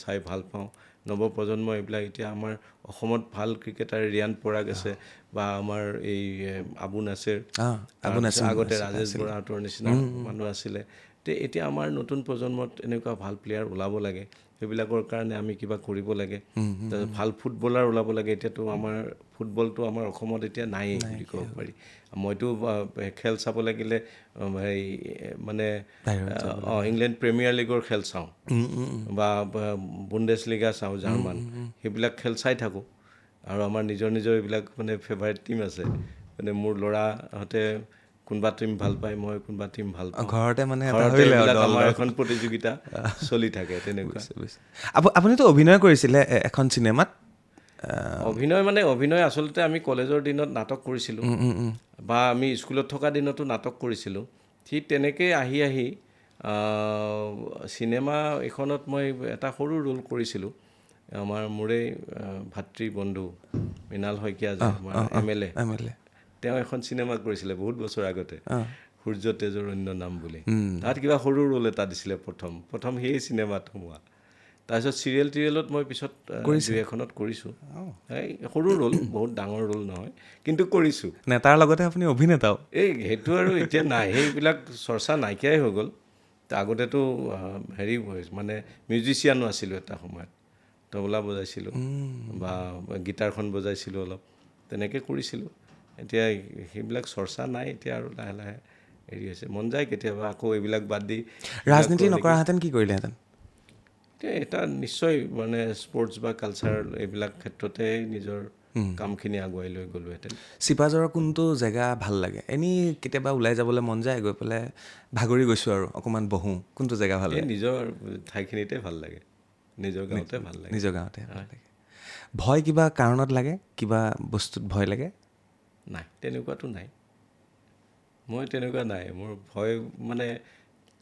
চাই ভাল পাওঁ। নৱপ্ৰজন্ম এইবিলাক এতিয়া আমাৰ অসমত ভাল ক্ৰিকেটাৰ ৰিয়ান পৰাগ আছে, বা আমাৰ এই আবু নাছেৰ, আগতে ৰাজেশ বৰাহঁতৰ নিচিনা মানুহ আছিলে। এতিয়া আমাৰ নতুন প্ৰজন্মত এনেকুৱা ভাল প্লেয়াৰ ওলাব লাগে, সেইবিলাকৰ কাৰণে আমি কিবা কৰিব লাগে। ভাল ফুটবলাৰ ওলাব লাগে। এতিয়াতো আমাৰ ফুটবলটো আমাৰ অসমত এতিয়া নায়েই বুলি ক'ব পাৰি। মইতো খেল চাব লাগিলে হেৰি মানে ইংলেণ্ড প্ৰিমিয়াৰ লীগৰ খেল চাওঁ, বা বুণ্ডেছ লিগা চাওঁ, জাৰ্মান, সেইবিলাক খেল চাই থাকোঁ। আৰু আমাৰ নিজৰ এইবিলাক মানে ফেভাৰিট টীম আছে। মানে মোৰ ল'ৰাহঁতে কোনোবা টীম ভাল পায়, মই কোনোবা টীম ভাল পাওঁ। ঘৰতে মানে আমাৰ এখন প্ৰতিযোগিতা চলি থাকে তেনেকুৱা। আপুনিতো অভিনয় কৰিছিলে এখন চিনেমাত। অভিনয় আচলতে আমি কলেজৰ দিনত নাটক কৰিছিলোঁ, বা আমি স্কুলত থকা দিনতো নাটক কৰিছিলোঁ। ঠিক তেনেকৈ আহি চিনেমা এখনত মই এটা সৰু ৰোল কৰিছিলোঁ। মোৰেই ভাতৃ বন্ধু মৃণাল শইকীয়া যে আমাৰ MLA, তেওঁ এখন চিনেমা কৰিছিলে বহুত বছৰ আগতে, সূৰ্য তেজৰ অন্য নাম বুলি। তাত কিবা সৰু ৰোল এটা দিছিলে প্ৰথম সেই চিনেমাত সোমোৱা। তাৰপিছত চিৰিয়েলত মই পিছত দুই এখনত কৰিছোঁ। সৰু ৰোল, বহুত ডাঙৰ ৰোল নহয়, কিন্তু কৰিছোঁ। নেতাৰ লগতে আপুনি অভিনেতাও। সেইটো আৰু এতিয়া নাই, সেইবিলাক চৰ্চা নাইকিয়াই হৈ গ'ল। আগতেতো হেৰি মানে মিউজিচিয়ানো আছিলোঁ এটা সময়ত, তবলা বজাইছিলোঁ বা গীটাৰখন বজাইছিলোঁ অলপ, তেনেকৈ কৰিছিলোঁ। এতিয়া সেইবিলাক চৰ্চা নাই এতিয়া, আৰু লাহে লাহে হেৰি হৈছে মন যায় কেতিয়াবা আকৌ এইবিলাক বাদ দি ৰাজনীতি নকৰাহেঁতেন কি কৰিলেহেঁতেন? এটা নিশ্চয় মানে স্পৰ্টছ বা কালচাৰ এইবিলাক ক্ষেত্ৰতে নিজৰ কামখিনি আগুৱাই লৈ গ'লোহেঁতেন। চিপাঝাৰৰ কোনটো জেগা ভাল লাগে? এনেই কেতিয়াবা ওলাই যাবলৈ মন যায়, গৈ পেলাই ভাগৰি গৈছোঁ আৰু অকণমান বহোঁ, কোনটো জেগা ভাল লাগে? নিজৰ ঠাইখিনিতে ভাল লাগে, নিজৰ গাঁৱতে ভাল লাগে। নিজৰ গাঁৱতে ভাল লাগে। ভয় কিবা কাৰণত লাগে? কিবা বস্তুত ভয় লাগে? নাই, তেনেকুৱাতো নাই। মই তেনেকুৱা নাই। মোৰ ভয় মানে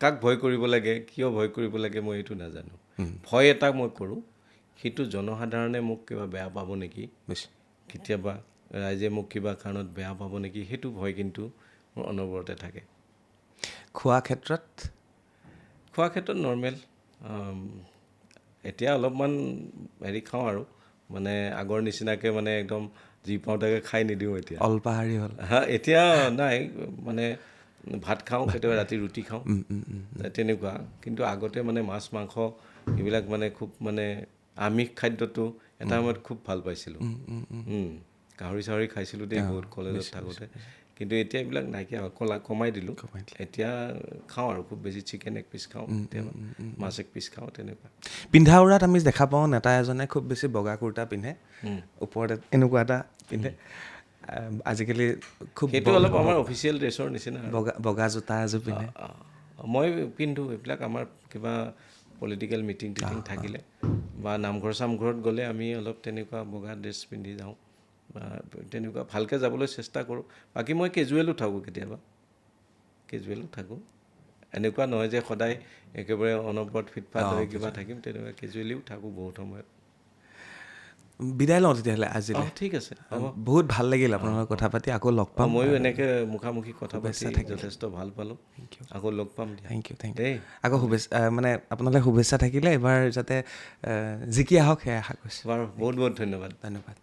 কাক ভয় কৰিব লাগে, কিয় ভয় কৰিব লাগে মই এইটো নাজানো। ভয় এটা মই কৰোঁ, সেইটো জনসাধাৰণে মোক কিবা বেয়া পাব নেকি, কেতিয়াবা ৰাইজে মোক কিবা কাৰণত বেয়া পাব নেকি, সেইটো ভয় কিন্তু মোৰ অনবৰতে থাকে। খোৱা ক্ষেত্ৰত? খোৱা ক্ষেত্ৰত নৰ্মেল। এতিয়া অলপমান হেৰি খাওঁ আৰু মানে আগৰ নিচিনাকৈ মানে একদম যি পাওঁ তাকে খাই নিদিওঁ এতিয়া। অল্পাহাৰী হ'ল? এতিয়া নাই, মানে ভাত খাওঁ, কেতিয়াবা ৰাতি ৰুটি খাওঁ, তেনেকুৱা। কিন্তু আগতে মানে মাছ মাংস এইবিলাক মানে খুব মানে আমিষ খাদ্যটো এটা সময়ত খুব ভাল পাইছিলোঁ। গাহৰি চাহৰি খাইছিলোঁ দেই বহুত কলেজত থাকোঁতে, কিন্তু এতিয়া এইবিলাক নাইকিয়া কমাই দিলোঁ। এতিয়া খাওঁ আৰু খুব বেছি চিকেন এক পিচ খাওঁ, কেতিয়াবা মাছ এক পিচ খাওঁ, তেনেকুৱা। পিন্ধা উৰাত আমি দেখা পাওঁ নেতা এজনে খুব বেছি বগা কুৰ্তা পিন্ধে, ওপৰত এনেকুৱা এটা পিন্ধে। আজিকালি খুব সেইটো অলপ আমাৰ অফিচিয়েল ড্ৰেছৰ নিচিনা। বগা জোতা এযোৰ পিন্ধে। মই পিন্ধোঁ এইবিলাক। আমাৰ কিবা পলিটিকেল মিটিং টিটিং থাকিলে বা নামঘৰ চামঘৰত গ'লে আমি অলপ তেনেকুৱা বগা ড্ৰেছ পিন্ধি যাওঁ বা তেনেকুৱা ভালকৈ যাবলৈ চেষ্টা কৰোঁ। বাকী মই কেজুৱেলো থাকোঁ, কেতিয়াবা কেজুৱেলো থাকোঁ। এনেকুৱা নহয় যে সদায় একেবাৰে অনবৰত ফিটফাট হৈ কিবা থাকিম, তেনেকুৱা কেজুৱেলিও থাকোঁ বহুত সময়ত। বিদায় লওঁ তেতিয়াহ'লে আজিলৈ। ঠিক আছে, হ'ব। বহুত ভাল লাগিল আপোনাৰ লগত কথা পাতি। আকৌ লগ পাম। ময়ো এনেকৈ মুখামুখি কথা পাতি যথেষ্ট ভাল পালোঁ। আকৌ লগ পাম। থেংক ইউ দেই। আকৌ শুভেচ্ছা, মানে আপোনালৈ শুভেচ্ছা থাকিলে। এবাৰ যাতে জিকি আহক সেয়া আশা কৰিছোঁ। বাৰু, বহুত বহুত ধন্যবাদ। ধন্যবাদ।